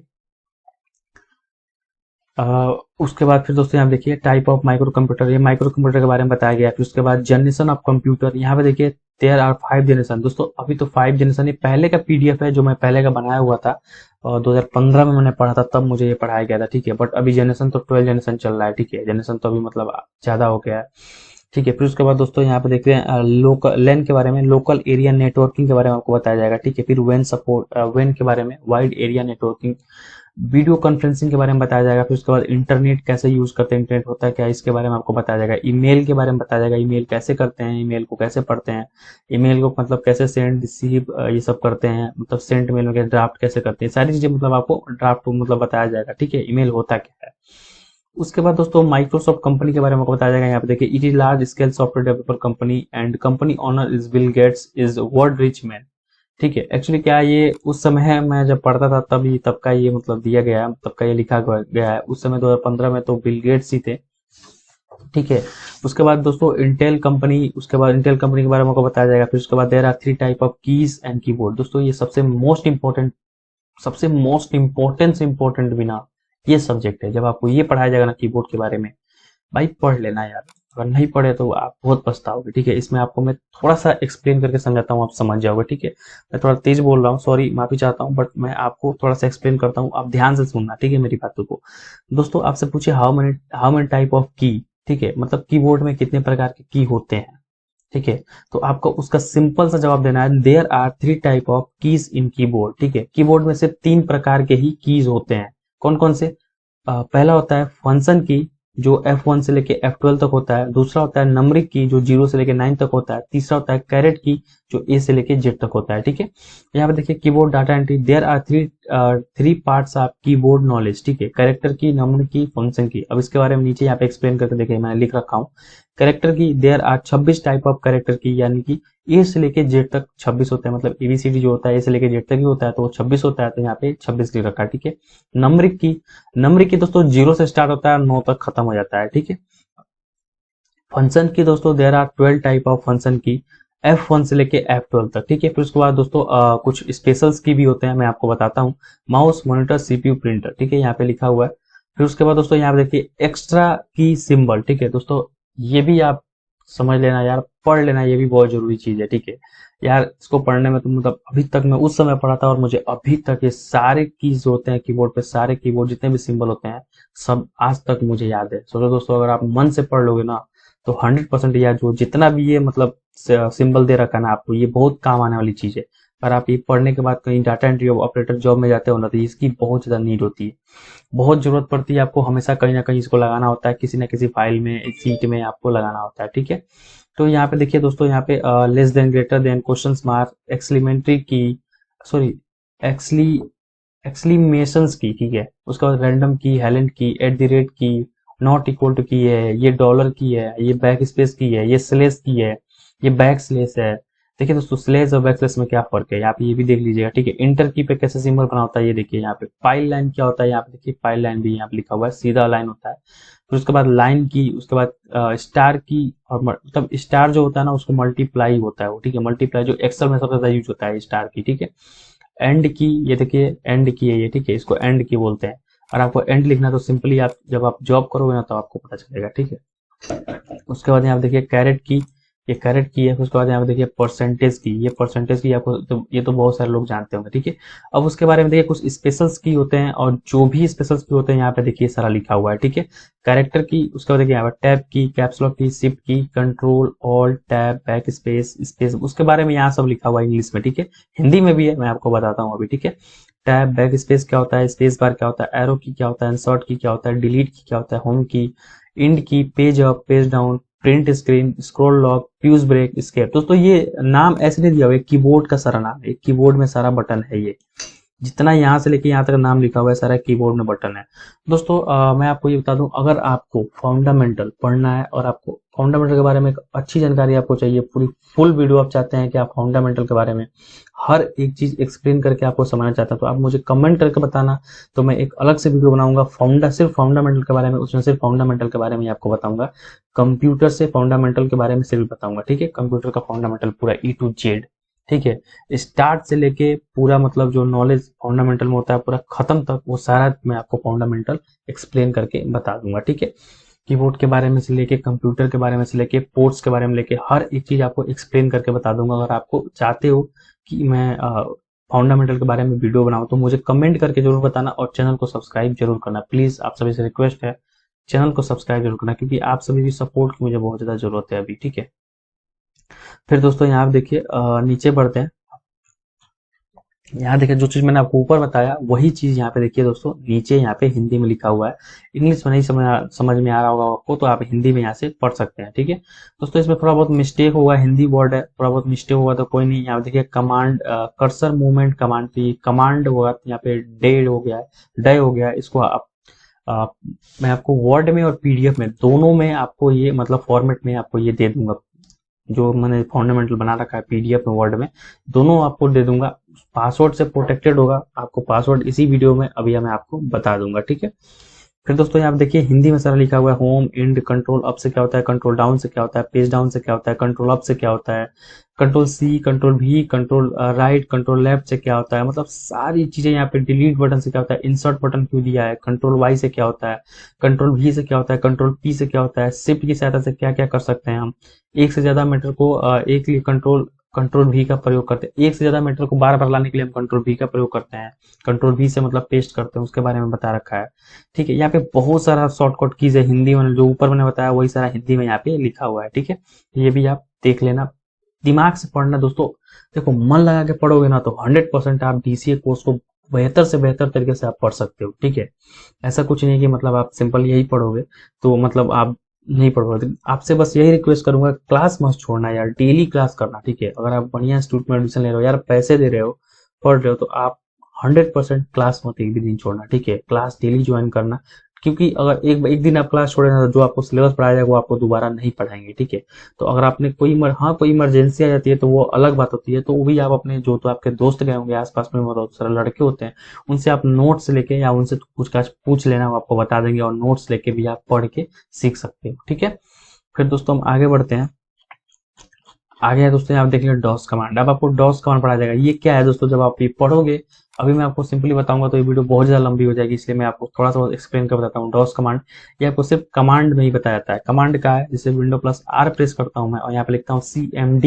उसके बाद फिर दोस्तों यहाँ देखिए टाइप ऑफ माइक्रो कंप्यूटर, ये माइक्रो कंप्यूटर के बारे में बताया गया है। फिर उसके बाद जनरेशन ऑफ कंप्यूटर, यहाँ पे देखिए देयर आर 5 जनरेशन। दोस्तों अभी तो 5 जनरेशन, ये पहले का पीडीएफ है जो मैं पहले का बनाया हुआ था, और 2015 में मैंने पढ़ा था, तब मुझे ये पढ़ाया गया था। ठीक है, बट अभी जनरेशन तो 12 जनरेशन चल रहा है। ठीक है, जनरेशन तो अभी मतलब ज्यादा हो गया है। ठीक है, फिर उसके बाद दोस्तों यहाँ पे देखते हैं लोकल लैन के बारे में, लोकल एरिया नेटवर्किंग के बारे में आपको बताया जाएगा। ठीक है, फिर वेन सपोर्ट, वेन के बारे में, wide area networking, video conferencing के बारे में बताया जाएगा। फिर उसके बाद इंटरनेट कैसे यूज करते हैं, इंटरनेट होता है क्या, इसके बारे में आपको बताया जाएगा। ईमेल के बारे में बताया जाएगा, ईमेल कैसे करते हैं, ईमेल को कैसे पढ़ते हैं, ईमेल को मतलब कैसे सेंड रिसीव ये सब करते हैं, मतलब सेंड मेल में ड्राफ्ट कैसे करते हैं, सारी चीजें मतलब आपको ड्राफ्ट मतलब बताया जाएगा। ठीक है, ईमेल होता क्या है। उसके बाद दोस्तों माइक्रोसॉफ्ट कंपनी के बारे में आपको बताया जाएगा। यहाँ पे देखिए it is large scale software developer company and company owner is Bill Gates is world rich man. ठीक है, एक्चुअली क्या ये उस समय मैं जब पढ़ता था तब का ये मतलब दिया गया है, तब का ये लिखा गया है। उस समय 2015 में तो बिल गेट्स ही थे। ठीक है, उसके बाद दोस्तों इंटेल कंपनी, उसके बाद इंटेल कंपनी के बारे में आपको बताया जाएगा। फिर उसके बाद there are 3 type of keys and keyboard. दोस्तों ये सबसे मोस्ट इंपॉर्टेंट से इंपॉर्टेंट बिना ये सब्जेक्ट है। जब आपको ये पढ़ाया जाएगा ना कीबोर्ड के बारे में, भाई पढ़ लेना यार, अगर नहीं पढ़े तो आप बहुत पछताओगे। ठीक है, इसमें आपको मैं थोड़ा सा एक्सप्लेन करके समझाता हूँ, आप समझ जाओगे। ठीक है, मैं थोड़ा तेज बोल रहा हूँ, सॉरी माफी चाहता हूँ, बट मैं आपको थोड़ा सा एक्सप्लेन करता हूँ, आप ध्यान से सुनना। ठीक है मेरी बातों को। दोस्तों आपसे पूछे हाउ मेनी टाइप ऑफ की। ठीक है, मतलब कीबोर्ड में कितने प्रकार के की होते हैं। ठीक है, तो आपको उसका सिंपल सा जवाब देना है, there are 3 type of keys in keyboard. ठीक है, कीबोर्ड में सिर्फ 3 प्रकार के ही कीज होते हैं। कौन कौन से? पहला होता है फंक्शन की, जो F1 से लेके F12 तक होता है। दूसरा होता है नंबरिक की, जो 0 से लेके 9 तक होता है। तीसरा होता है कैरेट की, जो A से लेके Z तक होता है। ठीक है, यहाँ पे देखिए keyboard data entry, there are three parts of keyboard knowledge. ठीक है, कैरेक्टर की, नंबर की, फंक्शन की। अब इसके बारे में नीचे यहाँ पे एक्सप्लेन करके देखिए मैंने लिख रखा हूँ। कैरेक्टर की there are 26 type of character की, यानी कि ए से लेके जेड तक 26 होता है, मतलब एबीसीडी जो होता है ए से लेके जेड तक ही होता है, तो वो 26 होता है, तो यहाँ पे 26 लिख रखा है। ठीक है, नंबरिक की दोस्तों 0 से स्टार्ट होता है, 9 तक खत्म हो जाता है। ठीक है, फंक्शन की दोस्तों there are 12 type of function की, F1 से लेके F12 तक। ठीक है, फिर उसके बाद दोस्तों कुछ स्पेशल्स की भी होते हैं, मैं आपको बताता हूँ। Mouse, monitor, CPU, printer. ठीक है, यहाँ पे लिखा हुआ है। फिर उसके बाद दोस्तों यहाँ पे देखिए एक्स्ट्रा की सिंबल। ठीक है दोस्तों, ये भी आप समझ लेना यार, पढ़ लेना, ये भी बहुत जरूरी चीज है। ठीक है यार, इसको पढ़ने में तो मतलब अभी तक मैं उस समय पढ़ा था, और मुझे अभी तक ये सारे कीज होते हैं कीबोर्ड पे, सारे कीबोर्ड जितने भी सिंबल होते हैं सब आज तक मुझे याद है। सोचो दोस्तों, अगर आप मन से पढ़ लोगे ना तो 100% यार, जो जितना भी ये मतलब सिंबल दे रखा है ना आपको, ये बहुत काम आने वाली चीज है। अगर आप ये पढ़ने के बाद कहीं डाटा एंट्री ऑपरेटर जॉब में जाते हो ना, तो इसकी बहुत ज्यादा नीड होती है, बहुत जरूरत पड़ती है आपको। हमेशा कहीं ना कहीं इसको लगाना होता है, किसी ना किसी फाइल में, सीट में आपको लगाना होता है। ठीक है, तो यहाँ पे देखिए दोस्तों, यहाँ पे less than, greater than, question mark, exclamatory की, सॉरी एक्सली एक्सक्लेमेशंस की। ठीक है, उसके बाद रैंडम की, हेलेंट की, एट द रेट की, नॉट इक्वल टू की है, ये डॉलर की है, ये बैक स्पेस की है, ये स्लेस की है, ये बैक स्लेस है। देखिए दोस्तों, स्लेस और बैक स्लेस में क्या फर्क है, यहाँ पे ये भी देख लीजिएगा। ठीक है, इंटर की पे कैसे सिंबल बना होता है, ये देखिए यहाँ पे। पाइल लाइन क्या होता है, यहाँ पे देखिए पाइल लाइन भी यहाँ पे लिखा हुआ है, सीधा लाइन होता है। फिर उसके बाद लाइन की, उसके बाद स्टार की, और मतलब स्टार जो होता है ना उसको मल्टीप्लाई होता है वो। ठीक है, मल्टीप्लाई जो एक्सेल में सबसे ज्यादा यूज होता है स्टार की। ठीक है, एंड की, ये देखिए एंड की है ये। ठीक है, इसको एंड की बोलते हैं। और आपको एंड लिखना तो सिंपली आप जब आप जॉब करोगे ना तो आपको पता चलेगा। ठीक है, उसके बाद यहाँ देखिए कैरेट की, ये कैरेट की है। उसके बाद यहाँ पे देखिए परसेंटेज की, ये परसेंटेज की आपको तो ये तो बहुत सारे लोग जानते होंगे, ठीक है। अब उसके बारे में देखिए कुछ स्पेशल्स की होते हैं, और जो भी स्पेशल्स की होते हैं यहाँ पे देखिए सारा लिखा हुआ है, ठीक है। कैरेक्टर की, उसके बाद देखिए यहाँ पे टैब की, कैप्स लॉक की, शिफ्ट की, control alt tab back space space, उसके बारे में यहाँ सब लिखा हुआ है इंग्लिश में, ठीक है। हिंदी में भी है, मैं आपको बताता हूँ अभी, ठीक है। टैब बैक स्पेस क्या होता है, स्पेस बार क्या होता है, एरो की क्या होता है, इंसर्ट की क्या होता है, डिलीट की क्या होता है, होम की, इंड की, page up page down, print screen, scroll lock, pause break, escape. दोस्तों ये नाम ऐसे नहीं दिया हुआ है, कीबोर्ड का सारा नाम है, कीबोर्ड में सारा बटन है। ये जितना यहाँ से लेके यहाँ तक नाम लिखा हुआ है सारा कीबोर्ड में बटन है। दोस्तों मैं आपको ये बता दूं, अगर आपको फंडामेंटल पढ़ना है और आपको फंडामेंटल के बारे में एक अच्छी जानकारी आपको चाहिए, पूरी फुल वीडियो आप चाहते हैं कि आप फंडामेंटल के बारे में हर एक चीज एक्सप्लेन करके आपको समझना चाहता हूं, तो आप मुझे कमेंट करके बताना, तो मैं एक अलग से वीडियो बनाऊंगा सिर्फ फंडामेंटल के बारे में। उसमें सिर्फ फंडामेंटल के बारे में आपको बताऊंगा, कंप्यूटर से फंडामेंटल के बारे में सिर्फ बताऊंगा, ठीक है। कंप्यूटर का फंडामेंटल पूरा E to Z, ठीक है। स्टार्ट से लेके पूरा मतलब जो नॉलेज फंडामेंटल में होता है पूरा खत्म तक, वो सारा मैं आपको फंडामेंटल एक्सप्लेन करके बता दूंगा, ठीक है। कीबोर्ड के बारे में से लेके, कंप्यूटर के बारे में से लेके, पोर्ट्स के बारे में लेके, हर एक चीज आपको एक्सप्लेन करके बता दूंगा। अगर आपको चाहते हो कि मैं फंडामेंटल के बारे में वीडियो बनाऊं तो मुझे कमेंट करके जरूर बताना, और चैनल को सब्सक्राइब जरूर करना प्लीज। आप सभी से रिक्वेस्ट है, चैनल को सब्सक्राइब जरूर करना, क्योंकि आप सभी की सपोर्ट की मुझे बहुत ज्यादा जरूरत है अभी, ठीक है। फिर दोस्तों यहाँ देखिए नीचे बढ़ते हैं। यहाँ देखिए जो चीज मैंने आपको ऊपर बताया वही चीज यहाँ पे देखिए दोस्तों नीचे यहाँ पे हिंदी में लिखा हुआ है। इंग्लिश में नहीं समझ में आ रहा होगा आपको, तो आप हिंदी में यहाँ से पढ़ सकते हैं, ठीक है। दोस्तों इसमें थोड़ा बहुत मिस्टेक होगा, हिंदी वर्ड है, थोड़ा बहुत मिस्टेक होगा तो कोई नहीं। यहाँ देखिए कमांड, कर्सर मूवमेंट कमांड की कमांड होगा, यहाँ पे डे हो गया है, डे हो गया है। इसको आप मैं आपको वर्ड में और पीडीएफ में दोनों में आपको ये मतलब फॉर्मेट में आपको ये दे दूंगा, जो मैंने फंडामेंटल बना रखा है पीडीएफ में वर्ड में, दोनों आपको दे दूंगा। पासवर्ड से प्रोटेक्टेड होगा, आपको पासवर्ड इसी वीडियो में अभी मैं आपको बता दूंगा, ठीक है। फिर दोस्तों यहाँ देखिए हिंदी में सारा लिखा हुआ है, होम इंड, कंट्रोल अप से क्या होता है, कंट्रोल डाउन से क्या होता है, पेज डाउन से क्या होता है, कंट्रोल अप से क्या होता है, कंट्रोल सी, कंट्रोल भी, कंट्रोल राइट, कंट्रोल लेफ्ट से क्या होता है, मतलब सारी चीजें यहाँ पे। डिलीट बटन से क्या होता है, इंसर्ट बटन क्यों दिया है, कंट्रोल वाई से क्या होता है, कंट्रोल भी से क्या होता है, कंट्रोल पी से क्या होता है, शिफ्ट की सहायता से क्या क्या कर सकते हैं हम। एक से ज्यादा मैटर को एक लिए कंट्रोल कंट्रोल भी का प्रयोग करते हैं, एक से ज्यादा मैटर को बार बार लाने के लिए हम कंट्रोल भी का प्रयोग करते हैं। कंट्रोल भी से मतलब पेस्ट करते हैं, उसके बारे में बता रखा है, ठीक है। यहाँ पे बहुत सारा शॉर्टकट कीज है हिंदी में, जो ऊपर मैंने बताया वही सारा हिंदी में यहाँ पे लिखा हुआ है, ठीक है। ये भी आप देख लेना, दिमाग से पढ़ना दोस्तों। देखो मन लगा के पढ़ोगे ना तो 100% आप डीसीए कोर्स को बेहतर से बेहतर तरीके से आप पढ़ सकते हो, ठीक है। ऐसा कुछ नहीं है कि मतलब आप सिंपल यही पढ़ोगे तो मतलब आप नहीं पढ़ पाते। आपसे बस यही रिक्वेस्ट करूंगा, क्लास मत छोड़ना यार, डेली क्लास करना, ठीक है। अगर आप बढ़िया इंस्टीट्यूट में एडमिशन ले रहे हो यार, पैसे दे रहे हो, पढ़ रहे हो, तो आप 100% क्लास मत एक भी दिन छोड़ना, ठीक है। क्लास डेली ज्वाइन करना, क्योंकि अगर एक दिन आप क्लास छोड़े ना तो जो आपको सिलेबस पढ़ाया जाएगा वो आपको दोबारा नहीं पढ़ाएंगे, ठीक है। तो अगर आपने कोई इमरजेंसी आ जाती है तो वो अलग बात होती है, तो वो भी आप अपने जो तो आपके दोस्त गए होंगे आसपास में, बहुत सारे लड़के होते हैं, उनसे आप नोट्स लेके या उनसे पूछताछ पूछ लेना, वो आपको बता देंगे, और नोट्स लेके भी आप पढ़ के सीख सकते हो, ठीक है। फिर दोस्तों हम आगे बढ़ते हैं। आगे है दोस्तों आप देख लिया डॉस कमांड। अब आपको डॉस कमांड पढ़ाया जाएगा। ये क्या है दोस्तों, जब आप ये पढ़ोगे, अभी मैं आपको सिंपली बताऊंगा तो ये वीडियो बहुत ज्यादा लंबी हो जाएगी, इसलिए मैं आपको थोड़ा सा एक्सप्लेन कर बताता हूँ। डॉस कमांड ये आपको सिर्फ कमांड में ही बताया जाता है। कमांड का है, जैसे विंडो प्लस आर प्रेस करता हूँ मैं और यहाँ पे लिखता हूँ CMD,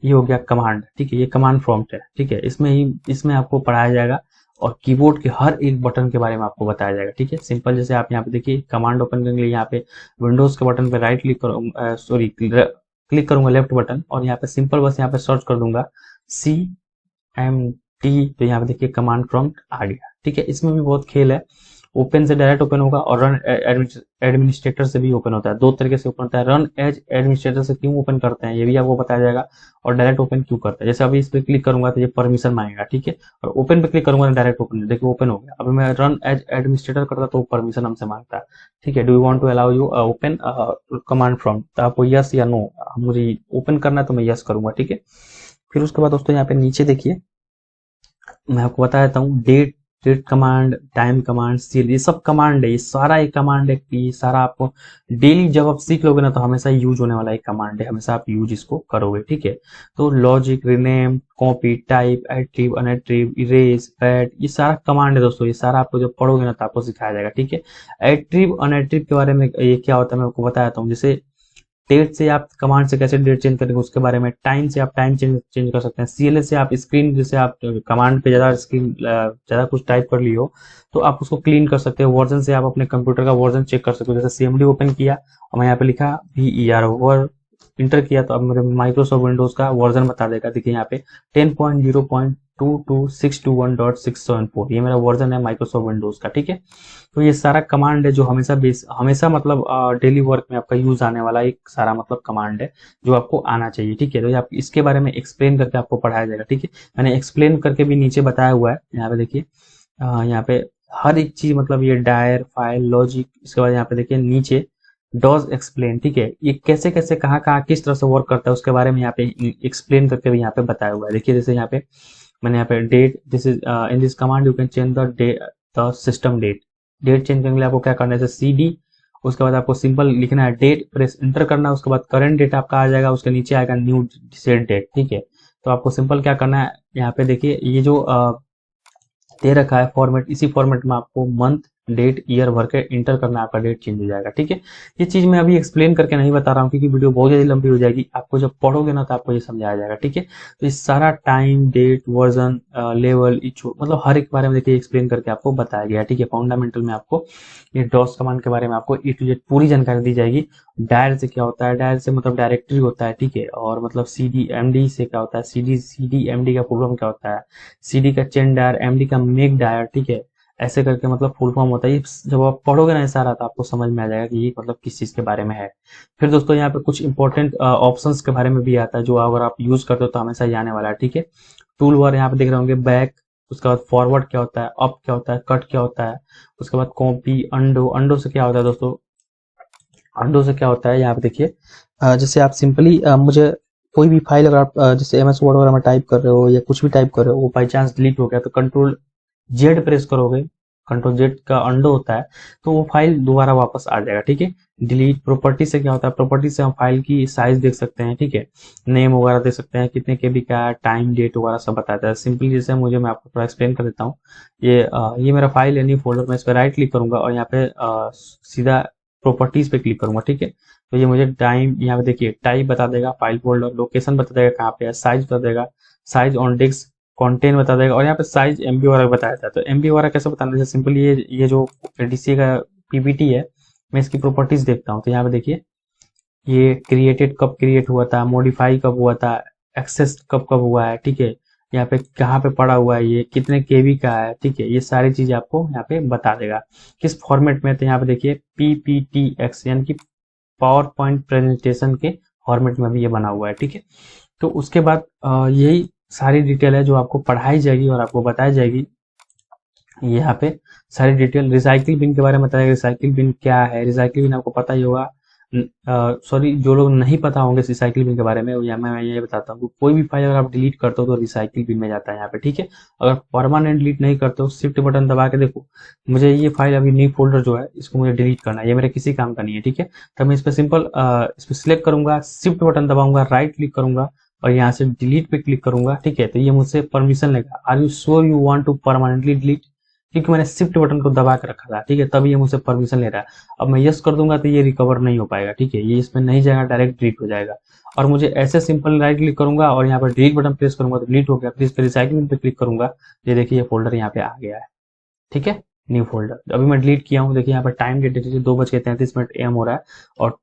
ये हो गया कमांड, ठीक है। ये कमांड प्रॉम्प्ट है, ठीक है। इसमें आपको पढ़ाया जाएगा और कीबोर्ड के हर एक बटन के बारे में आपको बताया जाएगा, ठीक है। सिंपल जैसे आप यहाँ पे देखिए कमांड ओपन करने के लिए यहाँ पे विंडोज के बटन पे राइट क्लिक करो, सॉरी क्लिक करूंगा लेफ्ट बटन, और यहाँ पे सिंपल बस यहाँ पे सर्च कर दूंगा CMD, तो यहाँ पे देखिए कमांड प्रॉम्प्ट आ गया, ठीक है। इसमें भी बहुत खेल है, ओपन से डायरेक्ट ओपन होगा और रन एडमिनिस्ट्रेटर से भी ओपन होता है। दो तरीके से ओपन होता है। रन एज एडमिनिस्ट्रेटर से क्यों ओपन करते हैं ये भी आपको बताया जाएगा, और डायरेक्ट ओपन क्यों करते हैं। जैसे अभी इस पे क्लिक करूंगा तो ये परमिशन मांगेगा, ठीक है, और ओपन पे क्लिक करूंगा तो डायरेक्ट ओपन, देखिए ओपन हो गया। अभी मैं रन एज एडमिनिस्ट्रेटर करता तो परमिशन हमसे मांगता है, ठीक है। Do you want to allow you open command from, तो आपको यस या नो, मुझे ओपन करना है तो मैं यस करूंगा, ठीक है। फिर उसके बाद दोस्तों यहाँ पे नीचे देखिए मैं आपको बता देता हूँ, डेट कमांड, टाइम कमांड, सील, ये सब कमांड है, ये सारा एक कमांड है। ये सारा आपको डेली जब आप सीख लोगे ना तो हमेशा यूज होने वाला एक कमांड है, हमेशा आप यूज इसको करोगे, ठीक है। तो logic, rename, copy, type, attrib, unattrib, erase, pad, ये सारा कमांड है दोस्तों। ये सारा आपको जब पढ़ोगे ना तो आपको सिखाया जाएगा, ठीक है। एट्रीव अनएट्रीव के बारे में ये क्या होता है मैं आपको बताया था हूँ। जैसे डेट से आप कमांड से कैसे डेट चेंज करेंगे उसके बारे में, टाइम से आप टाइम चेंज कर सकते हैं, सीएलएस से आप स्क्रीन, जैसे आप कमांड पे ज़्यादा कुछ टाइप कर ली हो तो आप उसको क्लीन कर सकते हो, वर्जन से आप अपने कंप्यूटर का वर्जन चेक कर सकते हो, जैसे सीएमडी ओपन किया और मैं यहाँ पे लिखा VER ओवर इंटर किया तो अब मेरे माइक्रोसॉफ्ट विंडोज का वर्जन बता देगा। देखिए यहाँ पे 10.0.22621.674 ये मेरा वर्जन है माइक्रोसॉफ्ट विंडोज का, ठीक है। तो ये सारा कमांड है जो हमेशा मतलब डेली वर्क में आपका यूज आने वाला एक सारा मतलब कमांड है जो आपको आना चाहिए, ठीक है। तो आप इसके बारे में एक्सप्लेन करके आपको पढ़ाया जाएगा, ठीक है। मैंने एक्सप्लेन करके भी नीचे बताया हुआ है, यहाँ पे देखिए, यहाँ पे हर एक चीज मतलब ये डायर फाइल लॉजिक, इसके बाद यहाँ पे देखिए नीचे डॉज एक्सप्लेन, ठीक है। ये कैसे कैसे कहाँ कहाँ किस तरह से वर्क करता है उसके बारे में यहाँ पे एक्सप्लेन करके भी यहाँ पे बताया हुआ है। देखिए जैसे यहाँ पे मैंने यहाँ पे date, this is in this command you can change the system date change करने के लिए आपको क्या करना है, जैसे CD, उसके बाद आपको सिंपल लिखना है डेट, प्रेस इंटर करना है, उसके बाद करंट डेट आपका आ जाएगा, उसके नीचे आएगा न्यू सेट डेट, ठीक है। तो आपको सिंपल क्या करना है, यहाँ पे देखिए ये जो दे रखा है फॉर्मेट, इसी फॉर्मेट में आपको मंथ डेट ईयर भर के इंटर करना, आपका डेट चेंज हो जाएगा, ठीक है। ये चीज मैं अभी एक्सप्लेन करके नहीं बता रहा हूँ क्योंकि वीडियो बहुत ज्यादा लंबी हो जाएगी, आपको जब पढ़ोगे ना तो आपको ये समझाया जाएगा, ठीक है। तो इस सारा टाइम डेट वर्जन लेवल इचो मतलब हर एक बारे में देखिए एक्सप्लेन करके आपको बताया गया है, ठीक है। फंडामेंटल में आपको ये डॉस कमांड के बारे में आपको A to Z पूरी जानकारी दी जाएगी। डायल से क्या होता है, डायल से मतलब डायरेक्टरी होता है, ठीक है। और मतलब CDMD से क्या होता है, CDMD का फुल फॉर्म क्या होता है, CD का चेन डायर, MD का मेक डायर, ठीक है। ऐसे करके मतलब फुल फॉर्म होता है। जब आप पढ़ोगे ना ये सारा तो आपको समझ में आ जाएगा कि ये मतलब किस चीज के बारे में है। फिर दोस्तों यहाँ पे कुछ इंपॉर्टेंट ऑप्शंस के बारे में भी आता है जो अगर आप यूज करते हो तो हमेशा ही आने वाला है, ठीक है। टूल बार यहाँ पे देख रहे होंगे, बैक, उसके बाद फॉरवर्ड क्या होता है, अप क्या होता है, कट क्या होता है, उसके बाद कॉपी, अंडो, अंडो से क्या होता है दोस्तों, अंडो से क्या होता है यहाँ पे देखिए, जैसे आप सिंपली मुझे कोई भी फाइल अगर आप जैसे MS वर्ड वगैरह में टाइप कर रहे हो या कुछ भी टाइप कर रहे हो, वो बाई चांस डिलीट हो गया तो कंट्रोल Z प्रेस करोगे, कंट्रोल Z का अंडो होता है, तो वो फाइल दोबारा वापस आ जाएगा, ठीक है। डिलीट प्रॉपर्टी से क्या होता है, प्रॉपर्टी से हम फाइल की साइज देख सकते हैं, ठीक है। नेम वगैरह देख सकते हैं, कितने KB का है, टाइम डेट वगैरह सब बताता है। सिंपली जैसे मैं आपको थोड़ा एक्सप्लेन कर देता हूँ। ये मेरा फाइल है न्यू फोल्डर, मैं इस पर राइट क्लिक करूंगा और यहाँ पे सीधा प्रॉपर्टीज पे क्लिक करूंगा, ठीक है। तो ये मुझे टाइम, यहाँ पे देखिए टाइप बता देगा, फाइल फोल्डर, लोकेशन बता देगा कहाँ पे है, साइज बता देगा, साइज ऑन डिस्क, कंटेंट बता देगा, और यहाँ पे साइज MB वगैरह बताया था। तो MB वगैरह कैसे बताना है, सिंपली ये जो DCA का PPT है, मैं इसकी प्रॉपर्टीज देखता हूँ। तो यहाँ पे देखिए ये क्रिएटेड कब क्रिएट हुआ था, मॉडिफाई कब हुआ था, एक्सेस कब कब हुआ है, ठीक है। यहाँ पे कहाँ पे पड़ा हुआ है, ये कितने KB का है, ठीक है। ये सारी चीजें आपको यहाँ पे बता देगा किस फॉर्मेट में। तो यहाँ पे देखिए PPTX यानी कि पावर पॉइंट प्रेजेंटेशन के फॉर्मेट में भी ये बना हुआ है, ठीक है। तो उसके बाद यही सारी डिटेल है जो आपको पढ़ाई जाएगी और आपको बताई जाएगी। यहाँ पे सारी डिटेल रिसाइकिल बिन के बारे में बताया, रिसाइकिल बिन क्या है, रिसाइकिल बिन आपको पता ही होगा। सॉरी, जो लोग नहीं पता होंगे रिसाइकिल बिन के बारे में, या मैं ये बताता हूँ, कोई भी फाइल अगर आप डिलीट करते हो तो रिसाइकिल बिन में जाता है यहाँ पे, ठीक है। अगर परमानेंट डिलीट नहीं करते हो, शिफ्ट बटन दबा के देखो, मुझे ये फाइल अभी न्यू फोल्डर जो है इसको मुझे डिलीट करना है, ये मेरे किसी काम का नहीं है, ठीक है। तो मैं इस पर सिंपल इस पर सिलेक्ट करूंगा, शिफ्ट बटन दबाऊंगा, राइट क्लिक करूंगा और यहाँ से डिलीट पे क्लिक करूंगा, ठीक है। तो ये मुझसे परमिशन लेगा, are you sure you want to permanently delete, क्योंकि मैंने शिफ्ट बटन को दबा के रखा था, ठीक है, तभी ये मुझसे परमिशन ले रहा है। अब मैं यस कर दूंगा तो ये रिकवर नहीं हो पाएगा, ठीक है, ये इसमें नहीं जाएगा, डायरेक्ट डिलीट हो जाएगा। और मुझे ऐसे सिंपल राइट क्लिक करूंगा और यहाँ पर डिलीट बटन प्रेस करूंगा तो डिलीट हो गया। फिर इस पर रिसाइकलिंग पे क्लिक करूंगा, ये देखिए ये फोल्डर यहाँ पे आ गया है, ठीक है, न्यू फोल्डर। अभी मैं डिलीट किया हूँ, देखिए यहाँ पर टाइम डेट 2:33 AM हो रहा है और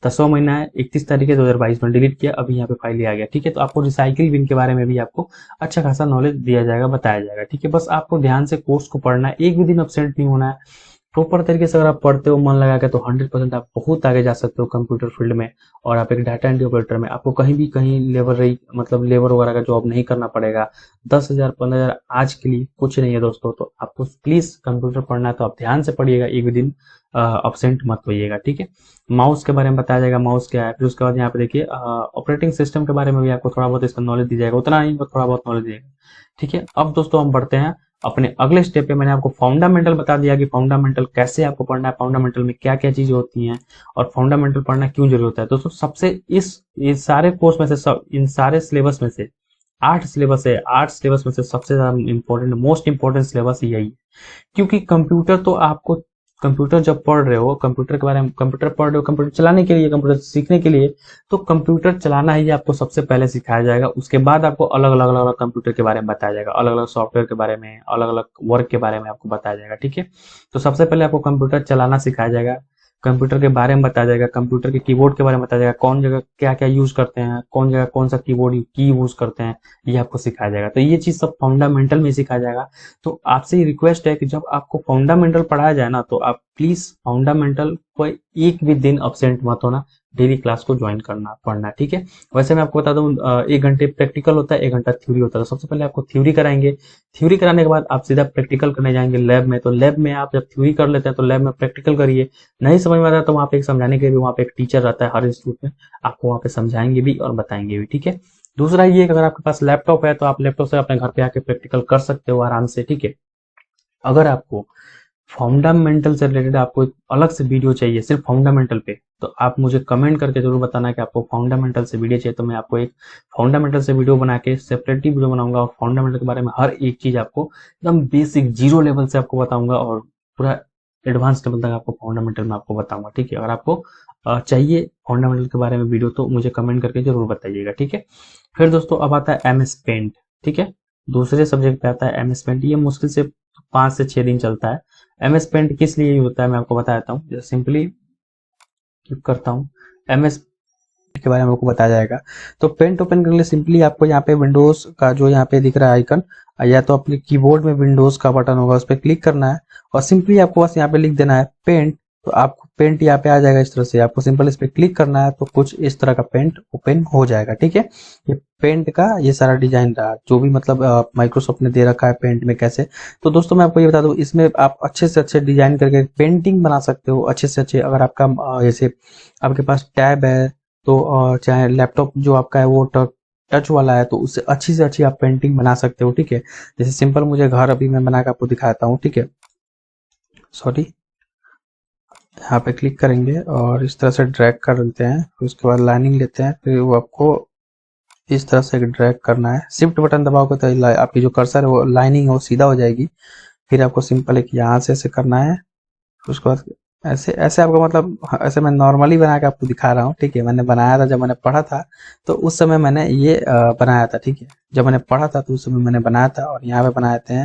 10वां महीना है, 31 तारीख है 2022 में डिलीट किया, अभी यहाँ पे फाइल आ गया, ठीक है। तो आपको रिसाइकिल बिन के बारे में भी आपको अच्छा खासा नॉलेज दिया जाएगा, बताया जाएगा, ठीक है। बस आपको ध्यान से कोर्स को पढ़ना है, एक भी दिन एब्सेंट नहीं होना है। प्रॉपर तरीके से अगर आप पढ़ते हो, मन लगा के, तो 100% आप बहुत आगे जा सकते हो कंप्यूटर फील्ड में। और आप एक डाटा एंट्री ऑपरेटर में आपको कहीं भी कहीं लेबर वगैरह का जॉब नहीं करना पड़ेगा। 10,000 15,000 आज के लिए कुछ नहीं है दोस्तों। तो आपको प्लीज कंप्यूटर पढ़ना है तो आप ध्यान से पढ़िएगा, एक भी दिन अब्सेंट मत होइएगा, ठीक है। माउस के बारे में बताया जाएगा, माउस क्या है। फिर उसके बाद यहाँ पे देखिए ऑपरेटिंग सिस्टम के बारे में भी आपको थोड़ा बहुत इसका नॉलेज दी जाएगा, उतना नहीं थोड़ा बहुत नॉलेज दिएगा, ठीक है। अब दोस्तों हम बढ़ते हैं अपने अगले स्टेप पे। मैंने आपको फंडामेंटल बता दिया कि फंडामेंटल कैसे आपको पढ़ना है, फंडामेंटल में क्या क्या चीजें होती हैं और फंडामेंटल पढ़ना क्यों जरूरी होता है। दोस्तों सबसे इस सारे कोर्स में से इन सारे सिलेबस में से 8 सिलेबस है, 8 सिलेबस में से सबसे ज्यादा इंपॉर्टेंट, मोस्ट इंपॉर्टेंट सिलेबस यही है। क्योंकि कंप्यूटर तो आपको कंप्यूटर जब पढ़ रहे हो, कंप्यूटर के बारे में कंप्यूटर पढ़ रहे हो, कंप्यूटर चलाने के लिए, कंप्यूटर सीखने के लिए, तो कंप्यूटर चलाना ही आपको सबसे पहले सिखाया जाएगा। उसके बाद आपको अलग अलग अलग अलग कंप्यूटर के बारे में बताया जाएगा, अलग अलग सॉफ्टवेयर के बारे में, अलग अलग वर्क के बारे में आपको बताया जाएगा। ठीक है, तो सबसे पहले आपको कंप्यूटर चलाना सिखाया जाएगा, कंप्यूटर के बारे में बताया जाएगा, कंप्यूटर के कीबोर्ड के बारे में बताया जाएगा, कौन जगह क्या क्या यूज करते हैं, कौन जगह कौन सा कीबोर्ड की यूज करते हैं, ये आपको सिखाया जाएगा। तो ये चीज सब फंडामेंटल में सिखाया जाएगा। तो आपसे रिक्वेस्ट है कि जब आपको फंडामेंटल पढ़ाया जाए ना, तो आप प्लीज फंडामेंटल कोई एक भी दिन अब्सेंट मत होना, डेली क्लास को ज्वाइन करना, पढ़ना। ठीक है, वैसे मैं आपको बता दूं 1 घंटे प्रैक्टिकल होता है, 1 घंटा थ्योरी होता है। तो सबसे पहले आपको थ्योरी कराएंगे, थ्योरी कराने के बाद आप सीधा प्रैक्टिकल करने जाएंगे लैब में। तो लैब में आप जब थ्योरी कर लेते हैं तो लैब में प्रैक्टिकल करिए। नहीं समझ में आता तो वहाँ पे एक समझाने के लिए वहाँ पे एक टीचर रहता है हर इंस्टीट्यूट में, आपको वहाँ पे समझाएंगे भी और बताएंगे भी। ठीक है, दूसरा ये कि अगर आपके पास लैपटॉप है तो आप लैपटॉप से अपने घर पे आके प्रैक्टिकल कर सकते हो आराम से। ठीक है, अगर आपको फंडामेंटल से रिलेटेड आपको एक अलग से वीडियो चाहिए सिर्फ फंडामेंटल पे, तो आप मुझे कमेंट करके जरूर बताना कि आपको फंडामेंटल से वीडियो चाहिए। तो मैं आपको एक फंडामेंटल से वीडियो बना के सेपरेटली वीडियो बनाऊंगा और फंडामेंटल के बारे में हर एक चीज आपको एकदम बेसिक जीरो लेवल से आपको बताऊंगा और पूरा एडवांस लेवल तक आपको फंडामेंटल में आपको बताऊंगा। ठीक है, अगर आपको चाहिए फंडामेंटल के बारे में वीडियो तो मुझे कमेंट करके जरूर बताइएगा। ठीक है, फिर दोस्तों अब आता है एमएस पेंट। ठीक है, दूसरे सब्जेक्ट पे आता है एमएस पेंट। ये मुश्किल से 5 से 6 दिन चलता है। एमएस पेंट किस लिए यूज होता है मैं आपको बताता हूँ। सिंपली क्लिक करता हूँ, एमएस के बारे में आपको बताया जाएगा। तो पेंट ओपन करने के लिए सिंपली आपको यहाँ पे विंडोज का जो यहाँ पे दिख रहा है आइकन, या तो अपने कीबोर्ड में विंडोज का बटन होगा उस पर क्लिक करना है और सिंपली आपको बस यहाँ पे लिख देना है पेंट। तो आपको पेंट यहाँ पे आ जाएगा इस तरह से, आपको सिंपल इस पे क्लिक करना है तो कुछ इस तरह का पेंट ओपन हो जाएगा। ठीक है, ये पेंट का ये सारा डिजाइन रहा जो भी मतलब माइक्रोसॉफ्ट ने दे रखा है पेंट में कैसे। तो दोस्तों मैं आपको ये बता दूं, इसमें आप अच्छे से अच्छे डिजाइन करके पेंटिंग बना सकते हो अच्छे से अच्छे। अगर आपका जैसे आपके पास टैब है तो चाहे लैपटॉप जो आपका है वो टच वाला है तो उससे अच्छी से अच्छी आप पेंटिंग बना सकते हो। ठीक है, जैसे सिंपल मुझे घर अभी मैं बना के आपको दिखाता हूँ। ठीक है, सॉरी, यहाँ पे क्लिक करेंगे और इस तरह से ड्रैग कर लेते हैं, फिर उसके बाद लाइनिंग लेते हैं, फिर वो आपको इस तरह से ड्रैग करना है। शिफ्ट बटन दबाओगे तो आपकी जो कर्सर है वो लाइनिंग है वो सीधा हो जाएगी। फिर आपको सिंपल एक यहाँ से ऐसे करना है, उसके बाद ऐसे ऐसे आपको मतलब ऐसे मैं नॉर्मली बना के आपको दिखा रहा हूँ। ठीक है, मैंने बनाया था जब मैंने पढ़ा था तो उस समय मैंने ये बनाया था। ठीक है, जब मैंने पढ़ा था तो उस समय मैंने बनाया था और यहाँ पे बनाए थे,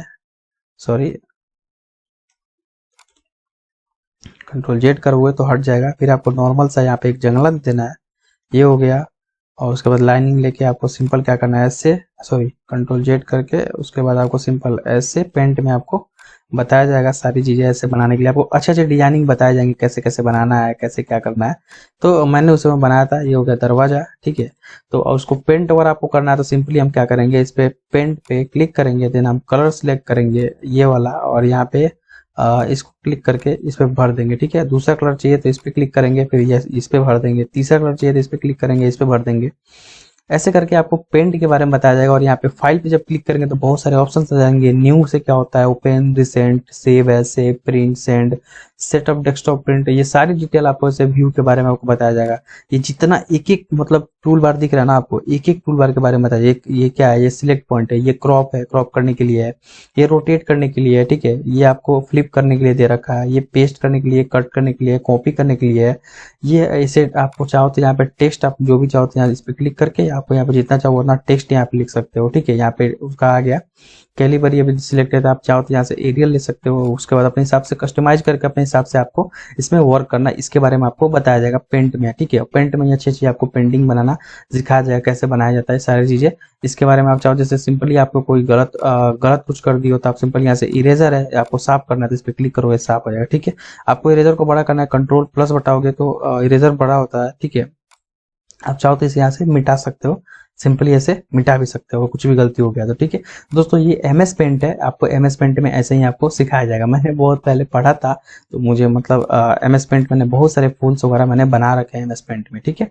सॉरी कंट्रोल जेड करोगे तो हट जाएगा। फिर आपको नॉर्मल सा यहाँ पे एक जंगला देना है, ये हो गया। और उसके बाद लाइनिंग लेके आपको सिंपल क्या करना है, ऐसे सॉरी कंट्रोल जेड करके उसके बाद आपको सिंपल ऐसे पेंट में आपको बताया जाएगा सारी चीजें ऐसे बनाने के लिए। आपको अच्छे अच्छे डिजाइनिंग बताए जाएंगे कैसे कैसे बनाना है, कैसे क्या करना है। तो मैंने उस समय बनाया था, ये हो गया दरवाजा। ठीक है, तो उसको पेंट अगर आपको करना है तो सिंपली हम क्या करेंगे, इस पे पेंट पे क्लिक करेंगे, देन हम कलर सिलेक्ट करेंगे ये वाला और यहाँ पे इसको क्लिक करके इस पे भर देंगे। ठीक है, दूसरा कलर चाहिए तो इस पे क्लिक करेंगे, फिर ये इस पे भर देंगे, तीसरा कलर चाहिए तो इस पे क्लिक करेंगे, इस पे भर देंगे। ऐसे करके आपको पेंट के बारे में बताया जाएगा। और यहाँ पे फाइल पे जब क्लिक करेंगे तो बहुत सारे ऑप्शन आ जाएंगे। न्यू से क्या होता है, open, recent, save as, save, print, send, setup, desktop, print, ये सारी डिटेल आपको इसे व्यू के बारे में आपको बताया जाएगा। ये जितना एक एक मतलब टूल बार दिख रहा है ना, आपको एक एक टूल बार के बारे में बताया। ये क्या है, ये सिलेक्ट पॉइंट है, ये क्रॉप है, क्रॉप करने के लिए है, ये रोटेट करने के लिए है। ठीक है, ये आपको फ्लिप करने के लिए दे रखा है, ये पेस्ट करने के लिए, कट करने के लिए, कॉपी करने के लिए है। ये इसे आपको चाहो तो यहाँ पे टेक्स्ट आप जो भी चाहो तो यहाँ इस पे क्लिक करके आपको यहाँ पे जितना चाहो उतना टेक्स्ट यहाँ पे लिख सकते हो। ठीक है, यहाँ पे उसका आ गया कैलिबर, ये भी सिलेक्ट है तो आप चाहो तो यहाँ से एरियल ले सकते हो। उसके बाद अपने हिसाब से कस्टमाइज करके अपने हिसाब से आपको इसमें वर्क करना, इसके बारे में आपको बताया जाएगा पेंट में। ठीक है, पेंट में अच्छी अच्छी आपको पेंटिंग बनाना सिखाया जाएगा, कैसे बनाया जाता है सारी चीजें। इसके बारे में आप चाहो जैसे सिंपली आपको कोई गलत कुछ कर दी हो तो आप सिंपल यहाँ से इरेजर है आपको साफ करना है तो इस पर क्लिक करोगे साफ हो जाएगा। ठीक है, आपको इरेजर को बड़ा करना है, कंट्रोल प्लस बटाओगे तो इरेजर बड़ा होता है। ठीक है, आप चाहो तो इसे यहाँ से मिटा सकते हो, सिंपली ऐसे मिटा भी सकते हो कुछ भी गलती हो गया तो। ठीक है दोस्तों, ये एमएस पेंट है, आपको एमएस पेंट में ऐसे ही आपको सिखाया जाएगा। मैंने बहुत पहले पढ़ा था तो मुझे मतलब एमएस पेंट मैंने बहुत सारे फूल्स वगैरह मैंने बना रखे हैं एमएस पेंट में। ठीक है,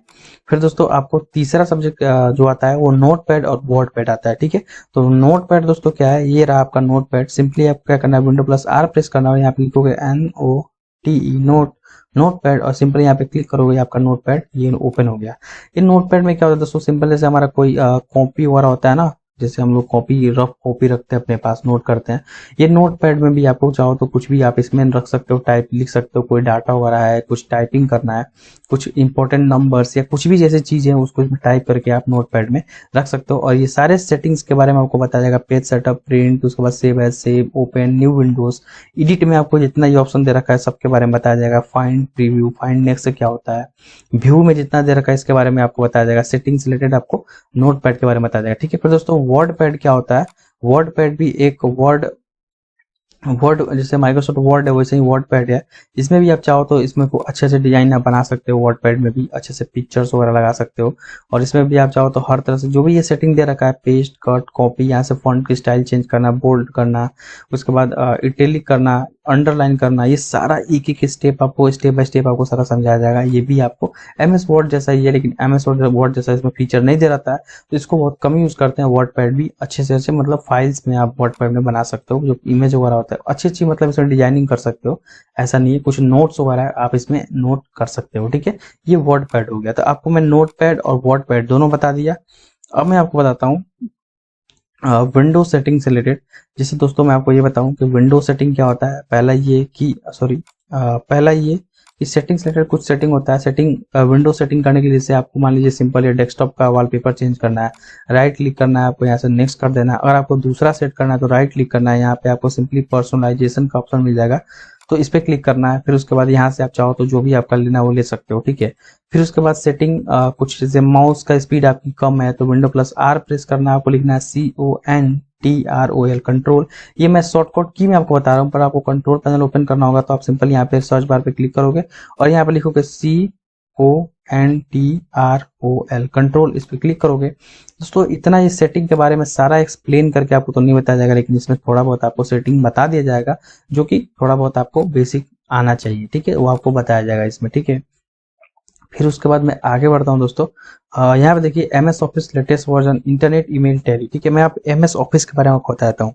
फिर दोस्तों आपको तीसरा सब्जेक्ट जो आता है वो नोट पैड और वर्ड पैड आता है। ठीक है, तो नोट पैड दोस्तों क्या है, ये रहा आपका नोट पैड। सिंपली आपको क्या करना है, विंडो प्लस आर प्रेस करना है और यहाँ पे लिखोगे NOTE नोट पैड और सिंपल यहाँ पे क्लिक करोगे, आपका नोट पैड ये ओपन हो गया। इन नोट पैड में क्या होता है दोस्तों, सिंपल जैसे हमारा कोई कॉपी वगैरह होता है ना, जैसे हम लोग कॉपी रफ कॉपी रखते हैं अपने पास, नोट करते हैं, ये नोट पैड में भी आपको चाहो तो कुछ भी आप इसमें रख सकते हो, टाइप लिख सकते हो, कोई डाटा वगैरह है, कुछ टाइपिंग करना है, कुछ इंपॉर्टेंट नंबर्स या कुछ भी जैसे चीजें हैं उसको इसमें टाइप करके आप नोट पैड में रख सकते हो। और ये सारे सेटिंग्स के बारे में आपको बताया जाएगा, पेज सेटअप, प्रिंट, उसके बाद save as, save, open, new windows, edit में आपको जितना ये ऑप्शन दे रखा है सबके बारे में बताया जाएगा, फाइंड, प्रीव्यू, फाइंड नेक्स्ट से क्या होता है, व्यू में जितना दे रखा है इसके बारे में आपको बताया जाएगा, सेटिंग से रिलेटेड आपको नोट पैड के बारे में बताया जाएगा। ठीक है, फिर दोस्तों वर्ड पैड क्या होता है, वर्ड पैड भी एक वर्ड वर्ड जैसे माइक्रोसॉफ्ट वर्ड है वैसे ही वर्ड पैड है, इसमें भी आप चाहो तो इसमें को अच्छे से डिजाइन आप बना सकते हो, वर्ड पैड में भी अच्छे से पिक्चर्स वगैरह लगा सकते हो। और इसमें भी आप चाहो तो हर तरह से जो भी ये सेटिंग दे रखा है, पेस्ट, कट, कॉपी, यहाँ से फॉन्ट की स्टाइल चेंज करना, बोल्ड करना, उसके बाद इटैलिक करना, अंडरलाइन करना, ये सारा एक एक स्टेप आपको स्टेप बाय स्टेप आपको सारा समझाया जाएगा। ये भी आपको एमएस वर्ड जैसा ही है, लेकिन एमएस वर्ड जैसा इसमें फीचर नहीं दे रहता है, तो इसको बहुत कम यूज करते हैं। वर्ड पैड भी अच्छे से अच्छे मतलब फाइल्स में आप वर्ड पैड में बना सकते हो, जो इमेज वगैरह होता है अच्छी अच्छी मतलब इसमें डिजाइनिंग कर सकते हो, ऐसा नहीं है, कुछ नोट्स वगैरह आप इसमें नोट कर सकते हो। ठीक है, ये वर्ड पैड हो गया। तो आपको मैं नोट पैड और वर्ड पैड दोनों बता दिया। अब मैं आपको बताता हूँ विंडो सेटिंग से रिलेटेड। जैसे दोस्तों मैं आपको ये बताऊं कि विंडो सेटिंग क्या होता है। पहला ये कि सेटिंग से रिलेटेड कुछ सेटिंग होता है। सेटिंग विंडो सेटिंग करने के लिए जैसे आपको मान लीजिए सिंपल ये डेस्कटॉप का वॉलपेपर चेंज करना है, राइट क्लिक करना है आपको, यहाँ से नेक्स्ट कर देना है। अगर आपको दूसरा सेट करना है तो राइट क्लिक करना है, यहाँ पे आपको सिंपली पर्सनलाइजेशन का ऑप्शन मिल जाएगा, तो इस पे क्लिक करना है। फिर उसके बाद यहाँ से आप चाहो तो जो भी आपका लेना है वो ले सकते हो। ठीक है, फिर उसके बाद सेटिंग कुछ जैसे माउस का स्पीड आपकी कम है तो विंडो प्लस आर प्रेस करना है, आपको लिखना है CONTROL कंट्रोल। ये मैं शॉर्टकट की मैं आपको बता रहा हूँ, पर आपको कंट्रोल पैनल ओपन करना होगा तो आप सिंपल यहाँ पे सर्च बार पे क्लिक करोगे और यहाँ पे लिखोगे CONTROL कंट्रोल, इस पे क्लिक करोगे। दोस्तों इतना ये सेटिंग के बारे में सारा एक्सप्लेन करके आपको तो नहीं बताया जाएगा, लेकिन इसमें थोड़ा बहुत आपको सेटिंग बता दिया जाएगा, जो कि थोड़ा बहुत आपको बेसिक आना चाहिए। ठीक है, वो आपको बताया जाएगा इसमें। ठीक है, फिर उसके बाद मैं आगे बढ़ता हूँ दोस्तों। यहाँ पे देखिए MS office latest version, internet email tally. ठीक है, मैं आप MS ऑफिस के बारे में आपको बताता हूँ।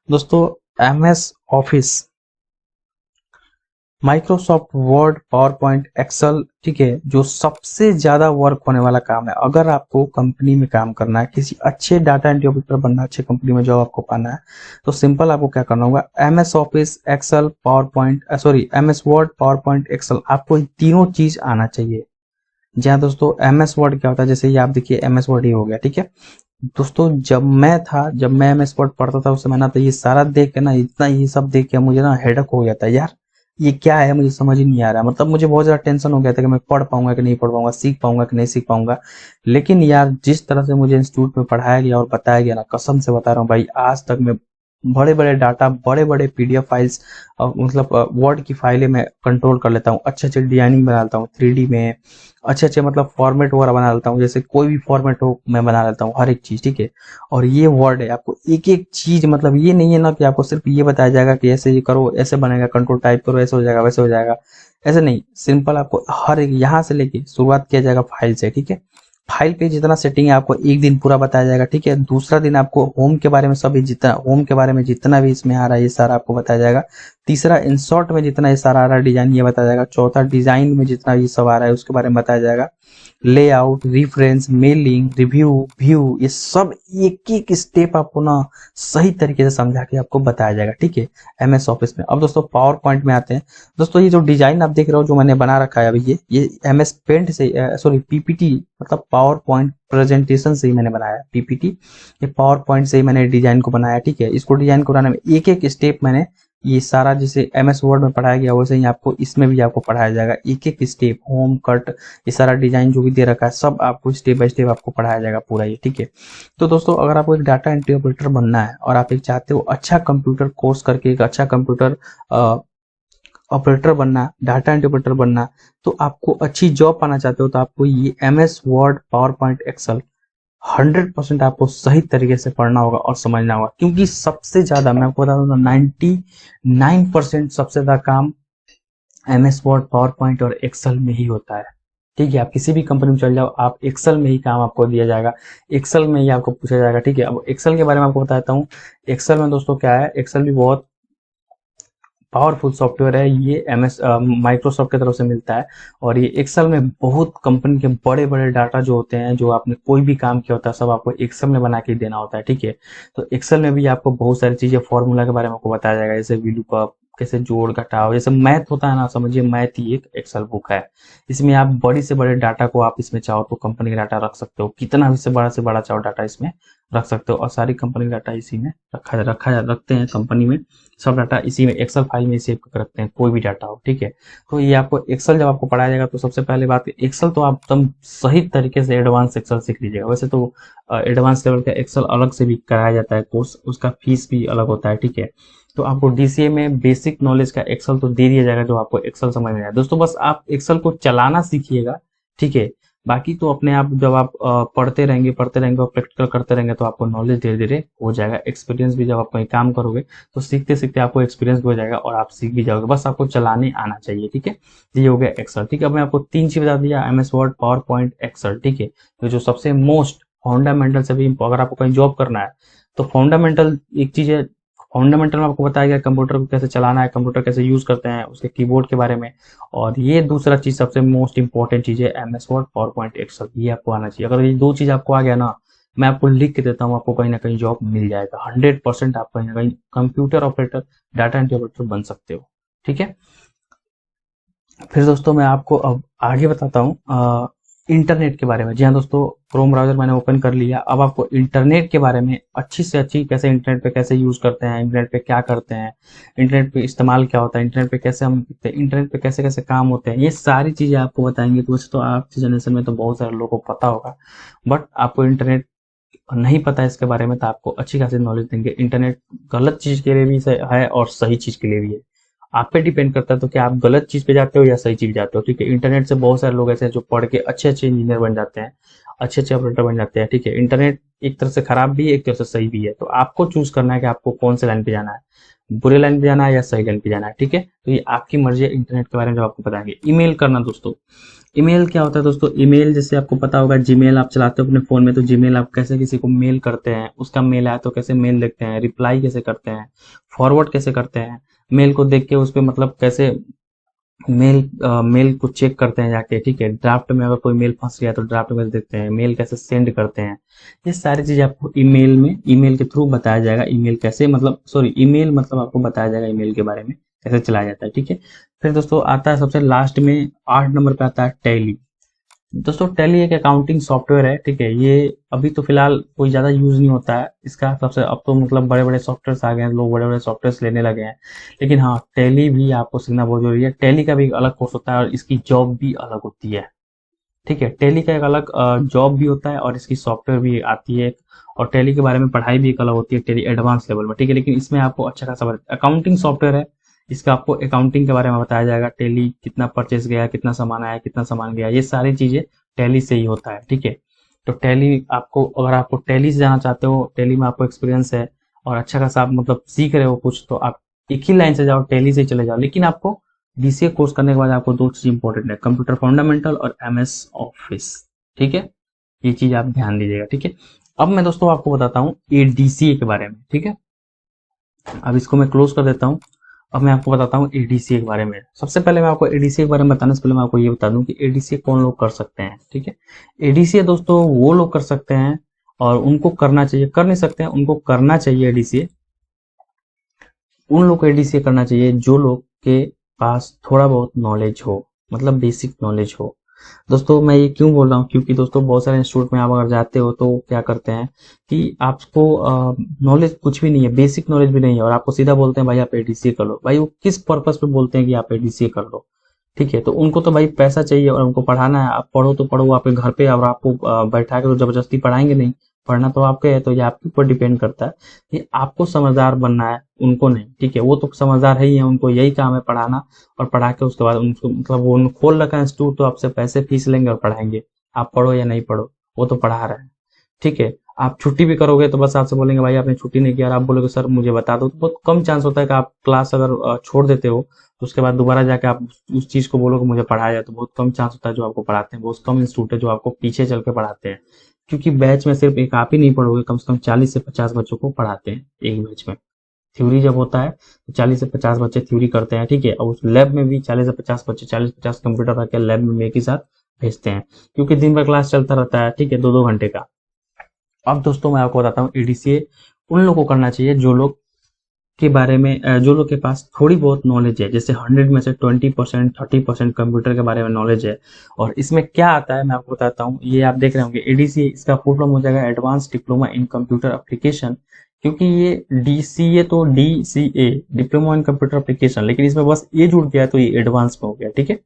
दोस्तों MS Office, Microsoft Word, PowerPoint, Excel, ठीक है, जो सबसे ज्यादा वर्क होने वाला काम है। अगर आपको कंपनी में काम करना है, किसी अच्छे डाटा एंट्री ऑपरेटर बनना है, अच्छे कंपनी में जॉब आपको पाना है, तो सिंपल आपको क्या करना होगा, MS Office, Excel, PowerPoint, MS Word, PowerPoint, Excel, आपको ये तीनों चीज आना चाहिए। जहाँ दोस्तों MS वर्ड क्या होता है, जैसे ये आप देखिए MS वर्ड ही हो गया। ठीक है दोस्तों, जब मैं MS वर्ड पढ़ता था उस समय ना, तो ये सारा देख के ना, इतना ये सब देख के मुझे ना हेडक हो गया था यार, ये क्या है मुझे समझ ही नहीं आ रहा। मतलब मुझे बहुत ज्यादा टेंशन हो गया था कि मैं पढ़ पाऊंगा कि नहीं पढ़ पाऊंगा, सीख पाऊंगा कि नहीं सीख पाऊंगा। लेकिन यार जिस तरह से मुझे इंस्टीट्यूट में पढ़ाया गया और बताया गया ना, कसम से बता रहा हूँ भाई, आज तक मैं बड़े बड़े डाटा, बड़े बड़े PDF फाइल्स, मतलब वर्ड की फाइलें मैं कंट्रोल कर लेता हूँ, अच्छे अच्छे डिजाइनिंग बना लेता हूँ 3D में, अच्छे अच्छे मतलब फॉर्मेट वगैरह बना लेता हूँ, जैसे कोई भी फॉर्मेट हो मैं बना लेता हूँ हर एक चीज। ठीक है, और ये वर्ड है, आपको एक एक चीज, मतलब ये नहीं है ना कि आपको सिर्फ ये बताया जाएगा कि ऐसे ये करो ऐसे बनेगा, कंट्रोल टाइप करो ऐसे हो जाएगा वैसे हो जाएगा, ऐसे नहीं। सिंपल आपको हर एक यहाँ से लेके शुरुआत किया जाएगा फाइल से। ठीक है, फाइल पे जितना सेटिंग है आपको एक दिन पूरा बताया जाएगा। ठीक है, दूसरा दिन आपको होम के बारे में सभी जितना होम के बारे में जितना भी इसमें आ रहा है ये सारा आपको बताया जाएगा। तीसरा इंसर्ट में जितना ये सारा आ रहा है डिजाइन ये बताया जाएगा। चौथा डिजाइन में जितना ये सब आ रहा है उसके बारे में बताया जाएगा। Layout, reference, mailing, review, view, ये सब एक एक स्टेप आपको ना सही तरीके से समझा के आपको बताया जाएगा। ठीक है, MS ऑफिस में। अब दोस्तों पावर पॉइंट में आते हैं। दोस्तों ये जो डिजाइन आप देख रहे हो जो मैंने बना रखा है अभी, ये MS पेंट से PPT मतलब पावर पॉइंट प्रेजेंटेशन से ही मैंने बनाया है। PPT ये पावर पॉइंट से ही मैंने डिजाइन को बनाया। ठीक है, इसको डिजाइन को बनाने में एक एक स्टेप मैंने ये सारा जैसे MS वर्ड में पढ़ाया गया वैसे ही आपको इसमें भी आपको पढ़ाया जाएगा। एक एक स्टेप, होम, कट, ये सारा डिजाइन जो भी दे रखा है सब आपको स्टेप बाय स्टेप आपको पढ़ाया जाएगा पूरा ये। ठीक है, तो दोस्तों अगर आपको एक डाटा एंट्री ऑपरेटर बनना है और आप एक चाहते हो अच्छा कंप्यूटर कोर्स करके एक अच्छा कंप्यूटर ऑपरेटर बनना, डाटा एंट्री ऑपरेटर बनना, तो आपको अच्छी जॉब पाना चाहते हो, तो आपको ये MS Word, PowerPoint, Excel 100% आपको सही तरीके से पढ़ना होगा और समझना होगा। क्योंकि सबसे ज्यादा मैं आपको बता दूं 99% सबसे ज्यादा काम MS वर्ड, पावर पॉइंट और एक्सेल में ही होता है। ठीक है, आप किसी भी कंपनी में चल जाओ, आप एक्सेल में ही काम आपको दिया जाएगा, एक्सेल में ही आपको पूछा जाएगा। ठीक है, अब एक्सेल के बारे में आपको बताता हूँ। एक्सेल में दोस्तों क्या है, एक्सेल भी बहुत पावरफुल सॉफ्टवेयर है। ये एमएस माइक्रोसॉफ्ट की तरफ से मिलता है और ये एक्सेल में बहुत कंपनी के बड़े बड़े डाटा जो होते हैं, जो आपने कोई भी काम किया होता है, सब आपको एक्सेल में बना के देना होता है। ठीक है, तो एक्सेल में भी आपको बहुत सारी चीजें फॉर्मूला के बारे में आपको बताया जाएगा, जैसे VLOOKUP, कैसे जोड़ घटाव, जैसे मैथ होता है ना, समझिए मैथ ही एक एक्सेल बुक है। इसमें आप बड़ी से बड़े डाटा को आप इसमें चाहो तो कंपनी का डाटा रख सकते हो, कितना भी से बड़ा चाहो डाटा इसमें रख सकते हो, और सारी कंपनी का डाटा इसी में रखते हैं कंपनी में। सब डाटा इसी में एक्सेल फाइल में सेव करके रखते हैं, कोई भी डाटा हो। ठीक है, तो ये आपको एक्सेल जब आपको पढ़ाया जाएगा तो सबसे पहले बात, एक्सेल तो आप एकदम सही तरीके से एडवांस एक्सेल सीख लीजिएगा। वैसे तो एडवांस लेवल का एक्सेल अलग से भी कराया जाता है कोर्स, उसका फीस भी अलग होता है। ठीक है, तो आपको DCA में बेसिक नॉलेज का एक्सेल तो दे दिया जाएगा, जो आपको एक्सेल समझ में आए। दोस्तों बस आप एक्सेल को चलाना सीखिएगा। ठीक है, बाकी तो अपने आप जब आप पढ़ते रहेंगे और प्रैक्टिकल करते रहेंगे तो आपको नॉलेज धीरे धीरे हो जाएगा। एक्सपीरियंस भी जब आप कहीं काम करोगे तो सीखते सीखते आपको एक्सपीरियंस भी हो जाएगा और आप सीख भी जाओगे, बस आपको चलाने आना चाहिए। ठीक है, ये हो गया एक्सेल। ठीक है, अब मैं आपको 3 चीज बता दिया, MS Word, PowerPoint, Excel. ठीक है, तो जो सबसे मोस्ट फंडामेंटल से भी, अगर आपको कहीं जॉब करना है तो फंडामेंटल एक चीज है। फंडामेंटल में आपको बताया गया कंप्यूटर को कैसे चलाना है, कंप्यूटर कैसे यूज करते हैं, उसके कीबोर्ड के बारे में। और ये दूसरा चीज सबसे मोस्ट इंपॉर्टेंट चीज है, MS Word, PowerPoint, Excel, ये आपको आना चाहिए। अगर ये 2 चीज आपको आ गया ना, मैं आपको लिख के देता हूँ, आपको कहीं ना कहीं जॉब मिल जाएगा 100%। आप कहीं ना कहीं computer operator, data entry operator बन सकते हो। ठीक है, फिर दोस्तों मैं आपको अब आगे बताता हूँ इंटरनेट के बारे में। जी हाँ दोस्तों, क्रोम ब्राउजर मैंने ओपन कर लिया। अब आपको इंटरनेट के बारे में अच्छी से अच्छी, कैसे इंटरनेट पे कैसे यूज करते हैं, इंटरनेट पे क्या करते हैं, इंटरनेट पे इस्तेमाल क्या होता है, इंटरनेट पे कैसे हम दिखते हैं, इंटरनेट पे कैसे कैसे काम होते हैं, ये सारी चीजें आपको बताएंगे। तो वैसे तो आज की जनरेशन में तो बहुत सारे लोगों को पता होगा, बट आपको इंटरनेट नहीं पता है इसके बारे में, तो आपको अच्छी खासी नॉलेज देंगे। इंटरनेट गलत चीज के लिए भी है और सही चीज के लिए भी है, आप पे डिपेंड करता है तो क्या आप गलत चीज पे जाते हो या सही चीज जाते हो। ठीक है, इंटरनेट से बहुत सारे लोग ऐसे हैं जो पढ़ के अच्छे अच्छे इंजीनियर बन जाते हैं, अच्छे अच्छे ऑपरेटर बन जाते हैं। ठीक है, इंटरनेट एक तरह से खराब भी है, एक तरह से सही भी है, तो आपको चूज करना है कि आपको कौन से लाइन पे जाना है, बुरे लाइन पे जाना है या सही लाइन पे जाना है। ठीक है, तो ये आपकी मर्जी है। इंटरनेट के बारे में जो आपको बताएंगे, ईमेल करना दोस्तों। ईमेल क्या होता है दोस्तों, ईमेल जैसे आपको पता होगा, जीमेल आप चलाते हो अपने फोन में, तो जीमेल आप कैसे किसी को मेल करते हैं, उसका मेल आया तो कैसे मेल लिखते हैं, रिप्लाई कैसे करते हैं, फॉरवर्ड कैसे करते हैं, मेल को देख के उस पे मतलब कैसे मेल को चेक करते हैं जाके। ठीक है, ड्राफ्ट में अगर कोई मेल फंस गया तो ड्राफ्ट में देखते हैं, मेल कैसे सेंड करते हैं, ये सारी चीजें आपको ईमेल में, ईमेल के थ्रू बताया जाएगा। ईमेल कैसे मतलब, सॉरी, ईमेल मतलब आपको बताया जाएगा ईमेल के बारे में कैसे चलाया जाता है। ठीक है, फिर दोस्तों आता है सबसे लास्ट में 8 नंबर पे आता है टैली। दोस्तों टैली एक अकाउंटिंग सॉफ्टवेयर है। ठीक है, ये अभी तो फिलहाल कोई ज्यादा यूज नहीं होता है इसका, सबसे अब तो मतलब बड़े बड़े सॉफ्टवेयर आ गए हैं, लोग बड़े बड़े सॉफ्टवेयर लेने लगे हैं। लेकिन हाँ, टैली भी आपको सीखना बहुत जरूरी है। टैली का भी एक अलग कोर्स होता है और इसकी जॉब भी अलग होती है। ठीक है, टैली का एक अलग जॉब भी होता है और इसकी सॉफ्टवेयर भी आती है, और टैली के बारे में पढ़ाई भी एक अलग होती है, टैली एडवांस लेवल में। ठीक है, लेकिन इसमें आपको अच्छा खासा अकाउंटिंग सॉफ्टवेयर है, इसका आपको अकाउंटिंग के बारे में बताया जाएगा। टैली कितना परचेस गया, कितना सामान आया, कितना सामान गया, ये सारी चीजें टैली से ही होता है। ठीक है, तो टैली आपको, अगर आपको टैली से जाना चाहते हो, टैली में आपको एक्सपीरियंस है और अच्छा खासा आप मतलब सीख रहे हो कुछ, तो आप एक ही लाइन से जाओ, टैली से चले जाओ। लेकिन आपको DCA कोर्स करने के बाद आपको 2 चीज इंपॉर्टेंट है, कंप्यूटर फंडामेंटल और MS ऑफिस। ठीक है, ये चीज आप ध्यान दीजिएगा। ठीक है, अब मैं दोस्तों आपको बताता हूँ ADCA के बारे में। ठीक है, अब इसको मैं क्लोज कर देता हूँ। अब मैं आपको बताता हूँ ADCA के बारे में। सबसे पहले मैं आपको ADCA के बारे में बताने से पहले मैं आपको ये बता दूं कि ADCA कौन लोग कर सकते हैं। ठीक है, ADCA दोस्तों वो लोग कर सकते हैं और उनको करना चाहिए, कर नहीं सकते हैं, उनको करना चाहिए ADCA। उन लोग को ADCA करना चाहिए जो लोग के पास थोड़ा बहुत नॉलेज हो, मतलब बेसिक नॉलेज हो। दोस्तों मैं ये क्यों बोल रहा हूँ, क्योंकि दोस्तों बहुत सारे इंस्टीट्यूट में आप अगर जाते हो तो क्या करते हैं कि आपको नॉलेज कुछ भी नहीं है, बेसिक नॉलेज भी नहीं है, और आपको सीधा बोलते हैं भाई आप ADCA कर लो। भाई वो किस पर्पस पे बोलते हैं कि आप ADCA कर लो? ठीक है, तो उनको तो भाई पैसा चाहिए और उनको पढ़ाना है, आप पढ़ो तो पढ़ो आपके घर पे, और आपको बैठा के तो जबरदस्ती पढ़ाएंगे नहीं, पढ़ना तो आपके है, तो ये आपके ऊपर डिपेंड करता है। ये आपको समझदार बनना है, उनको नहीं। ठीक है, वो तो समझदार है ही है, उनको यही काम है पढ़ाना, और पढ़ा के उसके बाद उनको मतलब वो खोल रखा है इंस्टीट्यूट, तो आपसे पैसे फीस लेंगे और पढ़ाएंगे, आप पढ़ो या नहीं पढ़ो, वो तो पढ़ा रहे हैं। ठीक है, आप छुट्टी भी करोगे तो बस आपसे बोलेंगे भाई आपने छुट्टी नहीं किया, और आप बोलोगे सर मुझे बता दो, तो बहुत कम चांस होता है कि आप क्लास अगर छोड़ देते हो तो उसके बाद दोबारा जाके आप उस चीज को बोलोगे मुझे पढ़ाया जाए, तो बहुत कम चांस होता है जो आपको पढ़ाते हैं। बहुत कम इंस्टीट्यूट है जो आपको पीछे चल के पढ़ाते हैं, क्योंकि बैच में सिर्फ एक आप ही नहीं पढ़ोगे, कम से कम 40 से 50 बच्चों को पढ़ाते हैं एक बैच में। थ्योरी जब होता है तो 40 से 50 बच्चे थ्योरी करते हैं, ठीक है। और उस लैब में भी 40 से 50 बच्चे, 40-50 कंप्यूटर रख के लैब में एक ही साथ भेजते हैं, क्योंकि दिन भर क्लास चलता रहता है, ठीक है, 2-2 घंटे का। अब दोस्तों मैं आपको बताता हूँ, एडीसीए उन लोगों को करना चाहिए जो लोग के बारे में जो लोग के पास थोड़ी बहुत नॉलेज है, जैसे 100 में से 20%, 30% कंप्यूटर के बारे में नॉलेज है। और इसमें क्या आता है मैं आपको बताता हूँ। ये आप देख रहे होंगे एडीसीए, इसका फुल फॉर्म हो जाएगा advance diploma in computer application. क्योंकि ये डीसीए तो DCA, diploma in computer application, लेकिन इसमें बस ये जुड़ गया तो ये एडवांस में हो गया, ठीक है।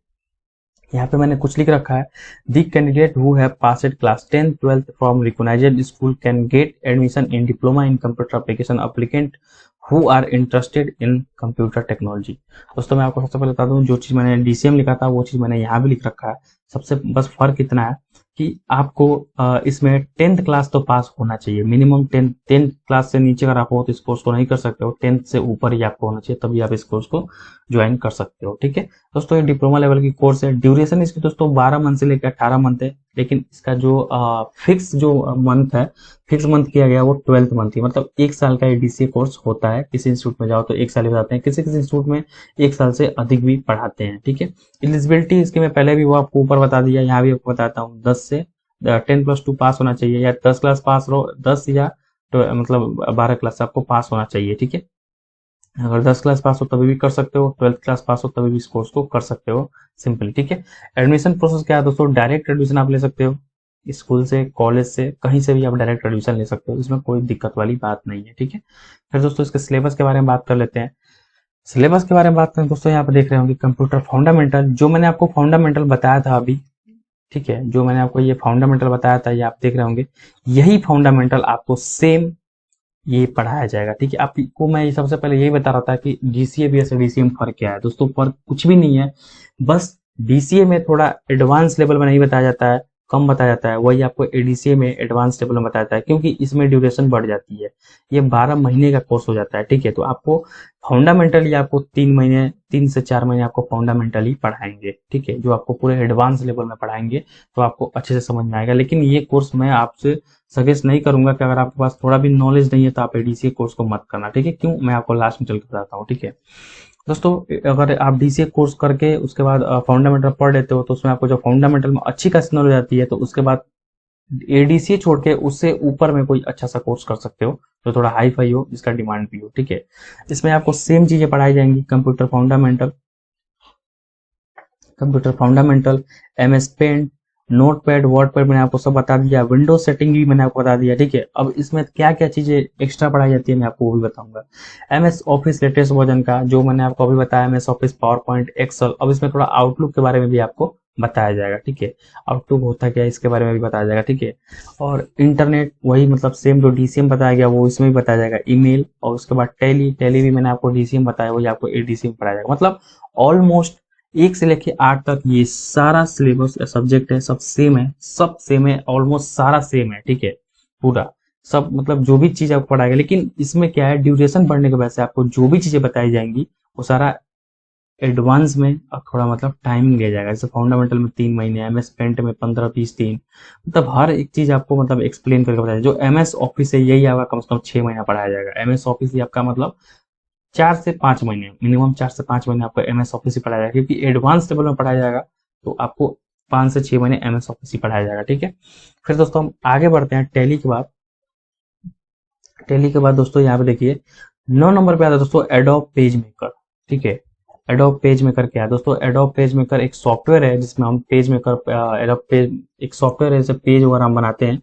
यहाँ पे मैंने कुछ लिख रखा है, the candidate who have passed class 10 12th from recognized school can get admission in diploma in computer application applicant who are interested in computer technology. दोस्तों मैं आपको सबसे पहले बता दूं, जो चीज मैंने डीसीएम लिखा था वो चीज मैंने यहाँ भी लिख रखा है। सबसे बस फर्क इतना है कि आपको इसमें 10th क्लास तो पास होना चाहिए, मिनिमम 10th क्लास से नीचे अगर आप हो तो इस कोर्स को नहीं कर सकते हो, 10th से ऊपर ही आपको होना चाहिए, तभी आप इस कोर्स को ज्वाइन कर सकते हो, ठीक है। दोस्तों ये डिप्लोमा लेवल की कोर्स है। ड्यूरेशन इसकी दोस्तों 12 मंथ से लेकर 18 मंथ है, लेकिन इसका जो फिक्स जो मंथ है, फिक्स मंथ किया गया वो 12th मंथ ही, मतलब 1 साल का एडीसीए कोर्स होता है। किसी इंस्टीट्यूट में जाओ तो 1 साल ही बताते हैं, किसी किसी इंस्टीट्यूट में 1 साल से अधिक भी पढ़ाते हैं, ठीक है। एलिजिबिलिटी इसकी मैं पहले भी वो आपको ऊपर बता दिया, यहाँ भी आपको बताता हूँ, 10+2 पास होना चाहिए, या 10 क्लास पास रहो, 10 या तो मतलब 12 क्लास आपको पास होना चाहिए, ठीक है। अगर 10 क्लास पास हो तभी भी कर सकते हो, 12th क्लास पास हो तभी भी इस कोर्स को कर सकते हो, सिंपल, ठीक है। एडमिशन प्रोसेस क्या है दोस्तों, डायरेक्ट एडमिशन आप ले सकते हो, स्कूल से, कॉलेज से, कहीं से भी आप डायरेक्ट एडमिशन ले सकते हो, इसमें कोई दिक्कत वाली बात नहीं है, ठीक है। फिर दोस्तों इसके सिलेबस के बारे में बात कर लेते हैं। सिलेबस के बारे में बात करें दोस्तों, यहाँ पे देख रहे होंगे कंप्यूटर फंडामेंटल, जो मैंने आपको फंडामेंटल बताया था अभी, ठीक है, जो मैंने आपको ये फंडामेंटल बताया था, ये आप देख रहे होंगे, यही फंडामेंटल आपको सेम ये पढ़ाया जाएगा, ठीक है। आपको मैं ये सबसे पहले यही बता रहा था कि डीसीए बीएस और डीसीए में फर्क क्या है। दोस्तों फर्क कुछ भी नहीं है, बस डीसीए में थोड़ा एडवांस लेवल में नहीं बताया जाता है, कम बताया जाता है, वही आपको एडीसीए में एडवांस लेवल में बताया जाता है, क्योंकि इसमें ड्यूरेशन बढ़ जाती है, ये 12 महीने का कोर्स हो जाता है, ठीक है। तो आपको फंडामेंटली आपको 3 महीने, 3 से 4 महीने आपको फंडामेंटली पढ़ाएंगे, ठीक है, जो आपको पूरे एडवांस लेवल में पढ़ाएंगे, तो आपको अच्छे से समझ में आएगा। लेकिन ये कोर्स मैं आपसे सजेस्ट नहीं करूंगा कि अगर आपके पास थोड़ा भी नॉलेज नहीं है तो आप एडीसीए कोर्स को मत करना, ठीक है। क्यों, मैं आपको लास्ट में चल के बताता हूँ, ठीक है। दोस्तों अगर आप डीसीए कोर्स करके उसके बाद फंडामेंटल पढ़ लेते हो, तो उसमें आपको जो फंडामेंटल में अच्छी खासी नॉलेज आती है, तो उसके बाद एडीसीए छोड़ के उससे ऊपर में कोई अच्छा सा कोर्स कर सकते हो, जो थोड़ा हाई फाई हो, जिसका डिमांड भी हो, ठीक है। इसमें आपको सेम चीजें पढ़ाई जाएंगी, computer fundamental, MS Paint, Notepad, WordPad मैंने आपको सब बता दिया, विंडोज सेटिंग भी मैंने आपको बता दिया, ठीक है। अब इसमें क्या क्या चीजें एक्स्ट्रा पढ़ाई जाती है मैं आपको वो भी बताऊंगा। एमएस ऑफिस लेटेस्ट वर्जन का जो मैंने आपको अभी बताया, MS Office, PowerPoint, Excel, अब इसमें थोड़ा आउटलुक के बारे में भी आपको बताया जाएगा, ठीक है। आउटलुक होता क्या है इसके बारे में भी बताया जाएगा, ठीक है। और इंटरनेट वही, मतलब सेम जो डीसीएम बताया गया वो इसमें भी बताया जाएगा, ईमेल, और उसके बाद टैली भी मैंने आपको डीसीएम बताया, वही आपको एडीसीएम पढ़ाया जाएगा। मतलब ऑलमोस्ट 1 से लेके 8 तक ये सारा सिलेबस या सब्जेक्ट है, सब सेम है, ऑलमोस्ट सारा सेम है, ठीक है, पूरा सब, मतलब जो भी चीज आपको पढ़ाएगा। लेकिन इसमें क्या है, ड्यूरेशन बढ़ने की वजह से आपको जो भी चीजें बताई जाएंगी वो सारा एडवांस में और थोड़ा मतलब टाइमिंग लिया जाएगा। जैसे फंडामेंटल में 3 महीने, एमएस पेंट में 15-20 दिन, मतलब हर एक चीज आपको मतलब एक्सप्लेन करके बताया। जो एमएस ऑफिस है यही आपका कम से कम 6 महीना पढ़ाया जाएगा। एमएस ऑफिस ही आपका मतलब 4 से 5 महीने, मिनिमम 4 से 5 महीने आपको एमएस ऑफिस ही पढ़ाया जाएगा, क्योंकि एडवांस लेवल में पढ़ाया जाएगा तो आपको 5 से 6 महीने एमएस ऑफिस ही पढ़ाया जाएगा, ठीक है। फिर दोस्तों हम आगे बढ़ते हैं टैली के बाद दोस्तों यहाँ पे देखिए 9 नंबर पे आता है दोस्तों एडोब पेज मेकर, ठीक है। एडोब पेज मेकर क्या है दोस्तों, एडोब पेज मेकर एक सॉफ्टवेयर है जिसमें हम पेज मेकर, एडोब पेज एक सॉफ्टवेयर है, जैसे पेज वगैरह हम बनाते हैं,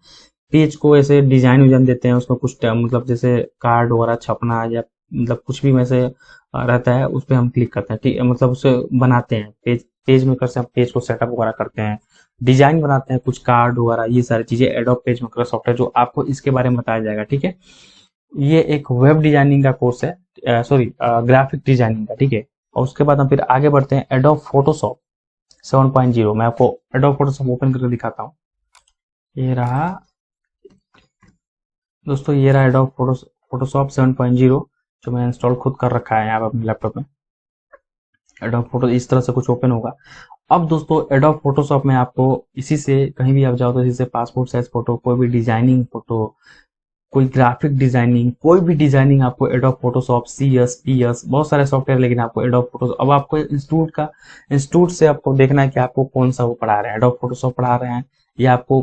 पेज को ऐसे डिजाइन विजाइन देते हैं, उसमें कुछ मतलब जैसे कार्ड वगैरह छपना या मतलब कुछ भी वैसे रहता है, उस पर हम क्लिक करते हैं, ठीक है, मतलब उसे बनाते हैं, पेज मेकर से हम पेज को सेटअप वगैरह करते हैं, डिजाइन बनाते हैं, कुछ कार्ड वगैरह, ये सारी चीजें एडोब पेज मेकर सॉफ्टवेयर, जो आपको इसके बारे में बताया जाएगा, ठीक है। ये एक वेब डिजाइनिंग का कोर्स है, सॉरी ग्राफिक डिजाइनिंग का, ठीक है। और उसके बाद हम फिर आगे बढ़ते हैं एडोब फोटोशॉप 7.0। मैं आपको एडोब फोटोशॉप ओपन करके दिखाता हूँ। ये रहा दोस्तों, ये रहा एडोब फोटोशॉप 7.0, जो मैंने इंस्टॉल खुद कर रखा है यहाँ पे अपने लैपटॉप में। एडोब फोटो इस तरह से कुछ ओपन होगा। अब दोस्तों एडोब फोटोशॉप में आपको इसी से कहीं भी आप जाओ तो इसी से पासपोर्ट साइज फोटो, कोई भी डिजाइनिंग फोटो, कोई ग्राफिक डिजाइनिंग, कोई भी डिजाइनिंग आपको एडोब फोटोशॉप, CS, PS बहुत सारे सॉफ्टवेयर, लेकिन आपको एडोब फोटोशॉप, अब आपको इंस्टीट्यूट से आपको देखना है कि आपको कौन सा वो पढ़ा रहे हैं, एडोब फोटोशॉप पढ़ा रहे हैं या आपको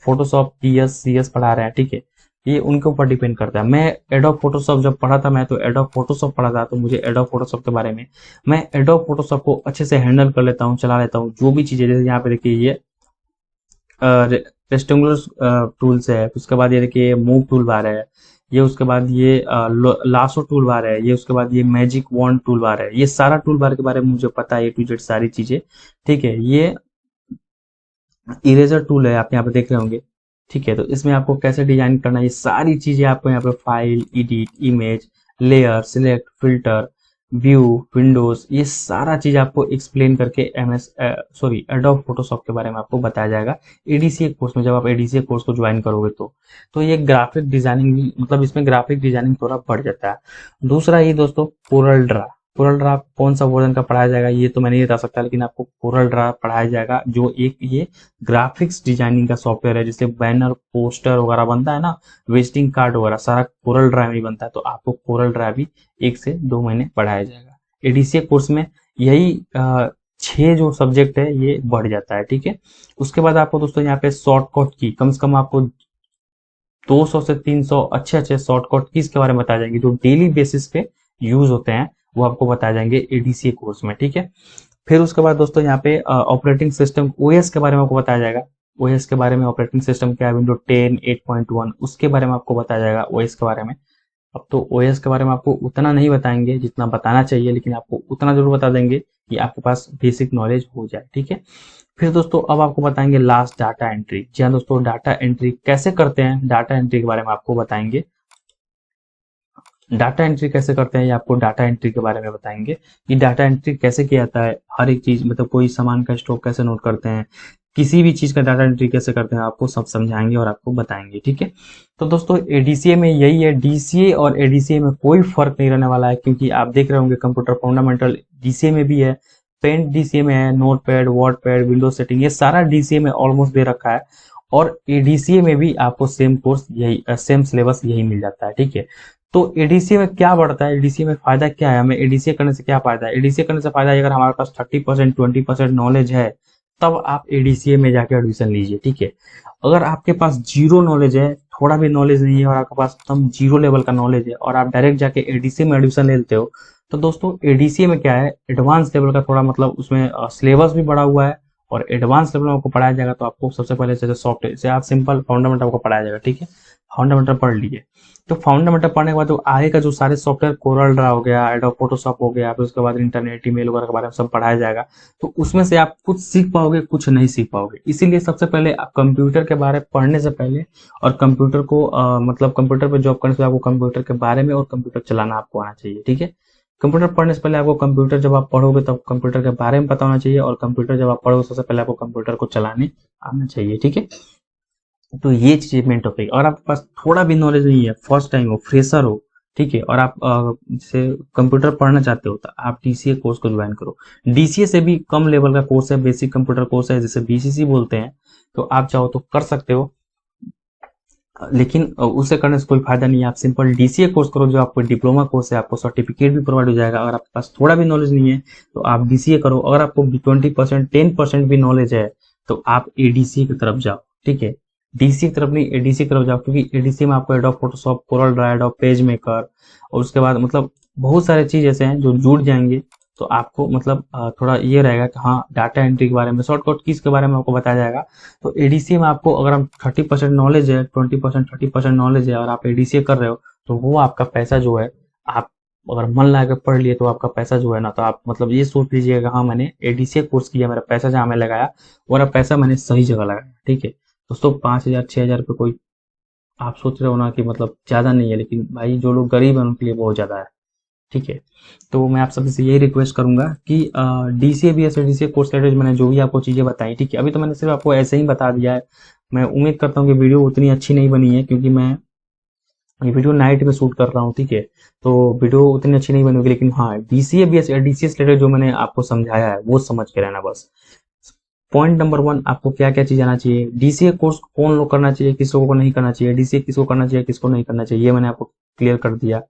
फोटोशॉप, PS, CS पढ़ा रहे हैं, ठीक है। ये उनके ऊपर डिपेंड करता है। मैं एडोब फोटोशॉप जब पढ़ा था, मैं तो एडोब फोटोशॉप पढ़ा था, तो मुझे एडोब फोटोशॉप के बारे में, मैं एडोब फोटोशॉप को अच्छे से हैंडल कर लेता हूँ, चला लेता हूँ। जो भी चीजें, जैसे यहाँ पे देखिए ये रेक्टेंगुलर टूल्स है, उसके बाद ये देखिए मूव टूल बार है, ये उसके बाद ये लासो टूल बार है, ये उसके बाद ये मैजिक वॉन्ड टूल बार है। ये सारा टूल बार के बारे में मुझे पता है, A to Z सारी चीजें, ठीक है। ये इरेजर टूल है, आप यहाँ पे देख रहे होंगे, ठीक है। तो इसमें आपको कैसे डिजाइन करना है, ये सारी चीजें आपको यहाँ पे file, edit, image, layer, select, filter, view, Windows, ये सारा चीज आपको एक्सप्लेन करके एडोब फोटोशॉप के बारे में आपको बताया जाएगा ADCA कोर्स में। जब आप ADCA कोर्स को ज्वाइन करोगे तो ये ग्राफिक डिजाइनिंग भी, मतलब इसमें ग्राफिक डिजाइनिंग थोड़ा बढ़ जाता है। दूसरा ये दोस्तों कोरल ड्रा। कोरल ड्रा कौन सा वर्जन का पढ़ाया जाएगा ये तो मैं नहीं बता सकता, लेकिन आपको कोरल ड्रा पढ़ाया जाएगा, जो एक ये ग्राफिक्स डिजाइनिंग का सॉफ्टवेयर है, जिससे बैनर, पोस्टर वगैरह बनता है ना, विजिटिंग कार्ड वगैरह, सारा कोरल ड्रा में ही बनता है। तो आपको कोरल ड्रा भी 1 से 2 महीने पढ़ाया जाएगा। ADCA कोर्स में यही 6 जो सब्जेक्ट है ये बढ़ जाता है, ठीक है। उसके बाद आपको दोस्तों यहाँ पे शॉर्टकट की, कम से कम आपको 200 से 300 अच्छे शॉर्टकट कीज के बारे में बताए जाएंगे, जो डेली बेसिस पे यूज होते हैं, वो आपको बताए जाएंगे ADCA कोर्स में, ठीक है। फिर उसके बाद दोस्तों यहाँ पे ऑपरेटिंग सिस्टम OS के बारे में आपको बताया जाएगा। OS के बारे में, ऑपरेटिंग सिस्टम क्या है, विंडो 10, 8.1, उसके बारे में आपको बताया जाएगा OS के बारे में। अब तो OS के बारे में आपको उतना नहीं बताएंगे जितना बताना चाहिए, लेकिन आपको उतना जरूर बता देंगे कि आपके पास बेसिक नॉलेज हो जाए, ठीक है। फिर दोस्तों अब आपको बताएंगे लास्ट डाटा एंट्री। जी हाँ दोस्तों, डाटा एंट्री कैसे करते हैं, डाटा एंट्री के बारे में आपको बताएंगे। डाटा एंट्री कैसे करते हैं ये आपको डाटा एंट्री के बारे में बताएंगे कि डाटा एंट्री कैसे किया जाता है, हर एक चीज, मतलब कोई सामान का स्टॉक कैसे नोट करते हैं, किसी भी चीज का डाटा एंट्री कैसे करते हैं, आपको सब समझाएंगे और आपको बताएंगे, ठीक है। तो दोस्तों ADCA में यही है, DCA और ADCA में कोई फर्क नहीं रहने वाला है, क्योंकि आप देख रहे होंगे कंप्यूटर फंडामेंटल DCA में भी है, पेंट DCA में है, नोटपैड, वर्डपैड, विंडोज सेटिंग, ये सारा DCA में ऑलमोस्ट दे रखा है, और ADCA में भी आपको सेम कोर्स यही, सेम सिलेबस यही मिल जाता है, ठीक है। तो ADCA में क्या बढ़ता है, ADCA में फायदा क्या है, हमें ADCA करने से क्या फायदा है? ADCA करने से फायदा है, अगर हमारे पास 30%, 20% नॉलेज है, तब आप ADCA में जाके एडमिशन लीजिए, ठीक है। अगर आपके पास जीरो नॉलेज है, थोड़ा भी नॉलेज नहीं है, और आपके पास एकदम जीरो लेवल का नॉलेज है, और आप डायरेक्ट जाके ADCA में एडमिशन ले लेते हो, तो दोस्तों ADCA में क्या है, एडवांस लेवल का थोड़ा, मतलब उसमें सिलेबस भी बढ़ा हुआ है, और एडवांस लेवल में आपको पढ़ाया जाएगा। तो आपको सबसे पहले जैसे सॉफ्टवेयर से आप सिंपल फंडामेंटल आपको पढ़ाया जाएगा, ठीक है। फंडामेंटल पढ़ लीजिए, तो फंडामेंटल पढ़ने के बाद तो आगे का जो सारे सॉफ्टवेयर, कोरल ड्रा हो गया, एडोब फोटोशॉप हो गया, फिर उसके बाद इंटरनेट, ईमेल वगैरह के बारे में सब पढ़ाया जाएगा। तो उसमें से आप कुछ सीख पाओगे, कुछ नहीं सीख पाओगे। इसीलिए सबसे पहले आप कंप्यूटर के बारे में पढ़ने से पहले, और कंप्यूटर को मतलब कंप्यूटर पर जॉब करने से आपको कंप्यूटर के बारे में और कंप्यूटर चलाना आपको आना चाहिए, ठीक है। कंप्यूटर पढ़ने से पहले आपको कंप्यूटर, जब आप पढ़ोगे तब कंप्यूटर के बारे में पता होना चाहिए, और कंप्यूटर जब आप पढ़ोगे सबसे पहले आपको कंप्यूटर को चलाने आना चाहिए, ठीक है। तो ये चीज मेन टॉपिक। और आपके पास थोड़ा भी नॉलेज नहीं है, फर्स्ट टाइम हो, फ्रेशर हो, ठीक है, और आप जैसे कंप्यूटर पढ़ना चाहते हो, तो आप DCA कोर्स को ज्वाइन करो। DCA से भी कम लेवल का कोर्स है, बेसिक कंप्यूटर कोर्स है, जिसे BCC बोलते हैं। तो आप चाहो तो कर सकते हो, लेकिन उसे करने से कोई फायदा नहीं है। आप सिंपल DCA कोर्स करो, जो आपको डिप्लोमा कोर्स है, आपको सर्टिफिकेट भी प्रोवाइड हो जाएगा। अगर आपके पास थोड़ा भी नॉलेज नहीं है तो आप DCA करो। अगर आपको 20%, 10% भी नॉलेज है तो आप ADCA की तरफ जाओ, ठीक है। DCA की तरफ नहीं, ADCA की तरफ जाओ, क्योंकि ADCA में आपको adobe Photoshop, Corel Draw, adobe page maker, और उसके बाद मतलब बहुत सारे चीज ऐसे हैं जो जुड़ जाएंगे। तो आपको मतलब थोड़ा ये रहेगा कि हाँ, डाटा एंट्री के बारे में, शॉर्टकट कीज के बारे में आपको बताया जाएगा। तो ADCA में आपको अगर हम 30% नॉलेज है, 20%, 30% नॉलेज है, और आप ADCA कर रहे हो, तो वो आपका पैसा जो है, आप अगर मन लगा के पढ़ लिए, तो आपका पैसा जो है ना, तो आप मतलब ये सोच लीजिएगा, हाँ मैंने ADCA कोर्स किया, मेरा पैसा जहाँ मैं लगाया, वो पैसा मैंने सही जगह लगाया, ठीक है। दोस्तों 5,000, 6,000 रुपये कोई, आप सोच रहे हो ना कि मतलब ज्यादा नहीं है, लेकिन भाई जो लोग गरीब हैं उनके लिए बहुत ज्यादा है, ठीक है। तो मैं आप सभी से यही रिक्वेस्ट करूंगा कि DCA BS DCA course related मैंने जो भी आपको चीजें बताई, ठीक है, अभी तो मैंने सिर्फ आपको ऐसे ही बता दिया है। मैं उम्मीद करता हूँ कि वीडियो उतनी अच्छी नहीं बनी है, क्योंकि मैं ये वीडियो नाइट में शूट कर रहा हूँ, ठीक है। तो वीडियो उतनी अच्छी नहीं बनी होगी, लेकिन हाँ, DCA BS DCA से रिलेटेड जो मैंने आपको समझाया है वो समझ के रहना बस। पॉइंट नंबर 1 आपको क्या क्या चीज आना चाहिए, डीसीए कोर्स कौन लोग करना चाहिए, किसको को नहीं करना चाहिए, डीसीए किसको करना चाहिए, किसको नहीं करना चाहिए, ये मैंने आपको क्लियर कर दिया।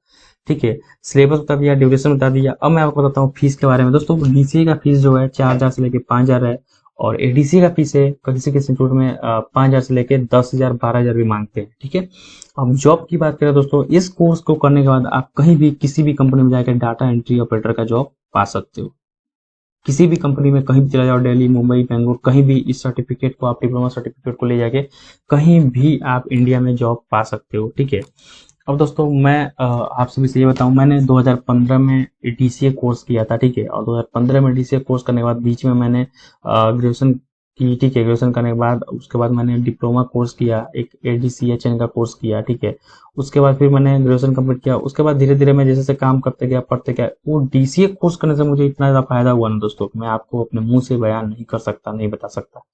ठीक है, सिलेबस बता दिया, ड्यूरेशन बता दिया। अब मैं आपको बताता हूँ फीस के बारे में। दोस्तों डीसीए का फीस जो है 4,000 से लेके 5,000 है, और एडीसी का फीस है किसी किसी इंस्टीट्यूट में 5,000 से लेके 10,000 12,000 भी मांगते हैं। ठीक है, अब जॉब की बात करें दोस्तों, इस कोर्स को करने के बाद आप कहीं भी किसी भी कंपनी में जाकर डाटा एंट्री ऑपरेटर का जॉब पा सकते हो। किसी भी कंपनी में कहीं भी चला जाओ, दिल्ली, मुंबई, बेंगलुरु, कहीं भी इस सर्टिफिकेट को, आप डिप्लोमा सर्टिफिकेट को ले जाके कहीं भी आप इंडिया में जॉब पा सकते हो। ठीक है, अब दोस्तों मैं आप सभी से ये बताऊं, मैंने 2015 में डीसीए कोर्स किया था। ठीक है, और 2015 में डीसीए कोर्स करने के बाद बीच में मैंने ग्रेजुएशन की। ठीक है, ग्रेजुएशन करने के बाद उसके बाद मैंने डिप्लोमा कोर्स किया, एक एडीसीएचएन का कोर्स किया। ठीक है, उसके बाद फिर मैंने ग्रेजुएशन कंप्लीट किया। उसके बाद धीरे धीरे मैं जैसे जैसे काम करते गया, पढ़ते गया, वो डीसीए कोर्स करने से मुझे इतना ज्यादा फायदा हुआ ना दोस्तों, मैं आपको अपने मुंह से बयान नहीं कर सकता, नहीं बता सकता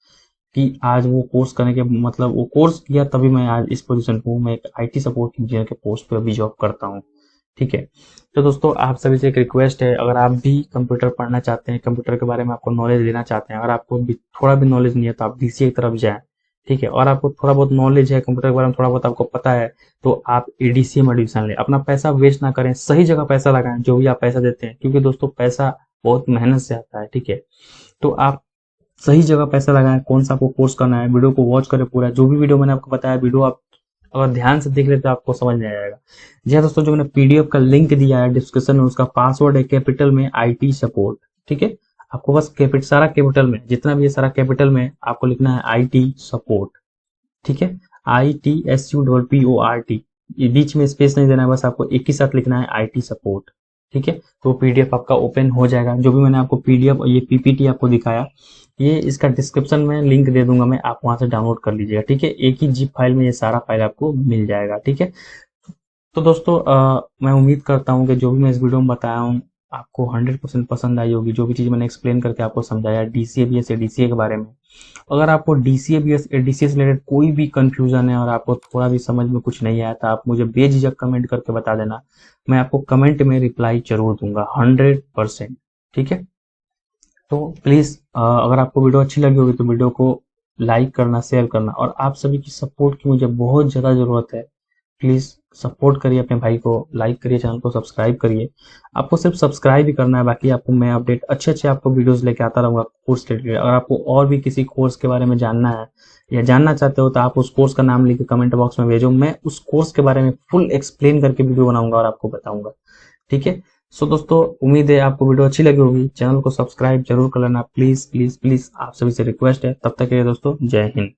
कि आज वो कोर्स करने के मतलब वो कोर्स किया तभी मैं आज इस पोजीशन पे हूँ। मैं एक आईटी सपोर्ट इंजीनियर के पोस्ट पे अभी जॉब करता हूँ। ठीक है, तो दोस्तों आप सभी से एक रिक्वेस्ट है, अगर आप भी कंप्यूटर पढ़ना चाहते हैं, कंप्यूटर के बारे में आपको नॉलेज लेना चाहते हैं, अगर आपको भी थोड़ा भी नॉलेज नहीं है तो आप डीसीए की तरफ जाएं। ठीक है, और आपको थोड़ा बहुत नॉलेज है कंप्यूटर के बारे में, थोड़ा बहुत आपको पता है, तो आप एडीसीए में एडमिशन लें। अपना पैसा वेस्ट ना करें, सही जगह पैसा लगाएं जो भी आप पैसा देते हैं, क्योंकि दोस्तों पैसा बहुत मेहनत से आता है। ठीक है, तो आप सही जगह पैसा लगाएं। कौन सा आपको कोर्स करना है, वीडियो को वॉच करें पूरा, जो भी वीडियो मैंने आपको बताया, वीडियो आप अगर ध्यान से देख लेते तो आपको समझ में आएगा। जी हाँ दोस्तों, जो मैंने पीडीएफ का लिंक दिया है डिस्क्रिप्शन में, उसका पासवर्ड है कैपिटल में आईटी सपोर्ट। ठीक है, आपको बस सारा कैपिटल में, जितना भी है सारा कैपिटल में आपको लिखना है आईटी सपोर्ट। ठीक है, ITSUPPORT, ये बीच में स्पेस नहीं देना है, बस आपको एक ही साथ लिखना है आईटी सपोर्ट। ठीक है, तो पीडीएफ आपका ओपन हो जाएगा। जो भी मैंने आपको पीडीएफ और ये पीपीटी आपको दिखाया, ये इसका डिस्क्रिप्शन में लिंक दे दूंगा मैं, आप वहां से डाउनलोड कर लीजिएगा। ठीक है, एक ही जिप फाइल में ये सारा फाइल आपको मिल जाएगा। ठीक है, तो दोस्तों मैं उम्मीद करता हूँ कि जो भी मैं इस वीडियो में बताया हूँ आपको 100% पसंद आई होगी। जो भी चीज मैंने एक्सप्लेन करके आपको समझाया डीसीए बीएस एडीसीए के बारे में। अगर आपको डीसीए बीएस एडीसीए से रिलेटेड कोई भी कंफ्यूजन है और आपको थोड़ा भी समझ में कुछ नहीं आया, तो आप मुझे बेझिझक कमेंट करके बता देना, मैं आपको कमेंट में रिप्लाई जरूर दूंगा 100%। ठीक है, तो प्लीज अगर आपको वीडियो अच्छी लगी होगी तो वीडियो को लाइक करना, शेयर करना, और आप सभी की सपोर्ट की मुझे बहुत ज्यादा जरूरत है। प्लीज सपोर्ट करिए अपने भाई को, लाइक करिए, चैनल को सब्सक्राइब करिए। आपको सिर्फ सब्सक्राइब ही करना है, बाकी आपको मैं अपडेट अच्छे अच्छे आपको वीडियोस लेके आता रहूंगा कोर्स रिलेटेड। अगर आपको और भी किसी कोर्स के बारे में जानना है या जानना चाहते हो तो आप उस कोर्स का नाम लिख के कमेंट बॉक्स में भेजो, मैं उस कोर्स के बारे में फुल एक्सप्लेन करके वीडियो बनाऊंगा और आपको बताऊंगा। ठीक है, सो दोस्तों उम्मीद है आपको वीडियो अच्छी लगी होगी। चैनल को सब्सक्राइब जरूर कर लेना, प्लीज प्लीज प्लीज, आप सभी से रिक्वेस्ट है। तब तक के लिए दोस्तों जय हिंद।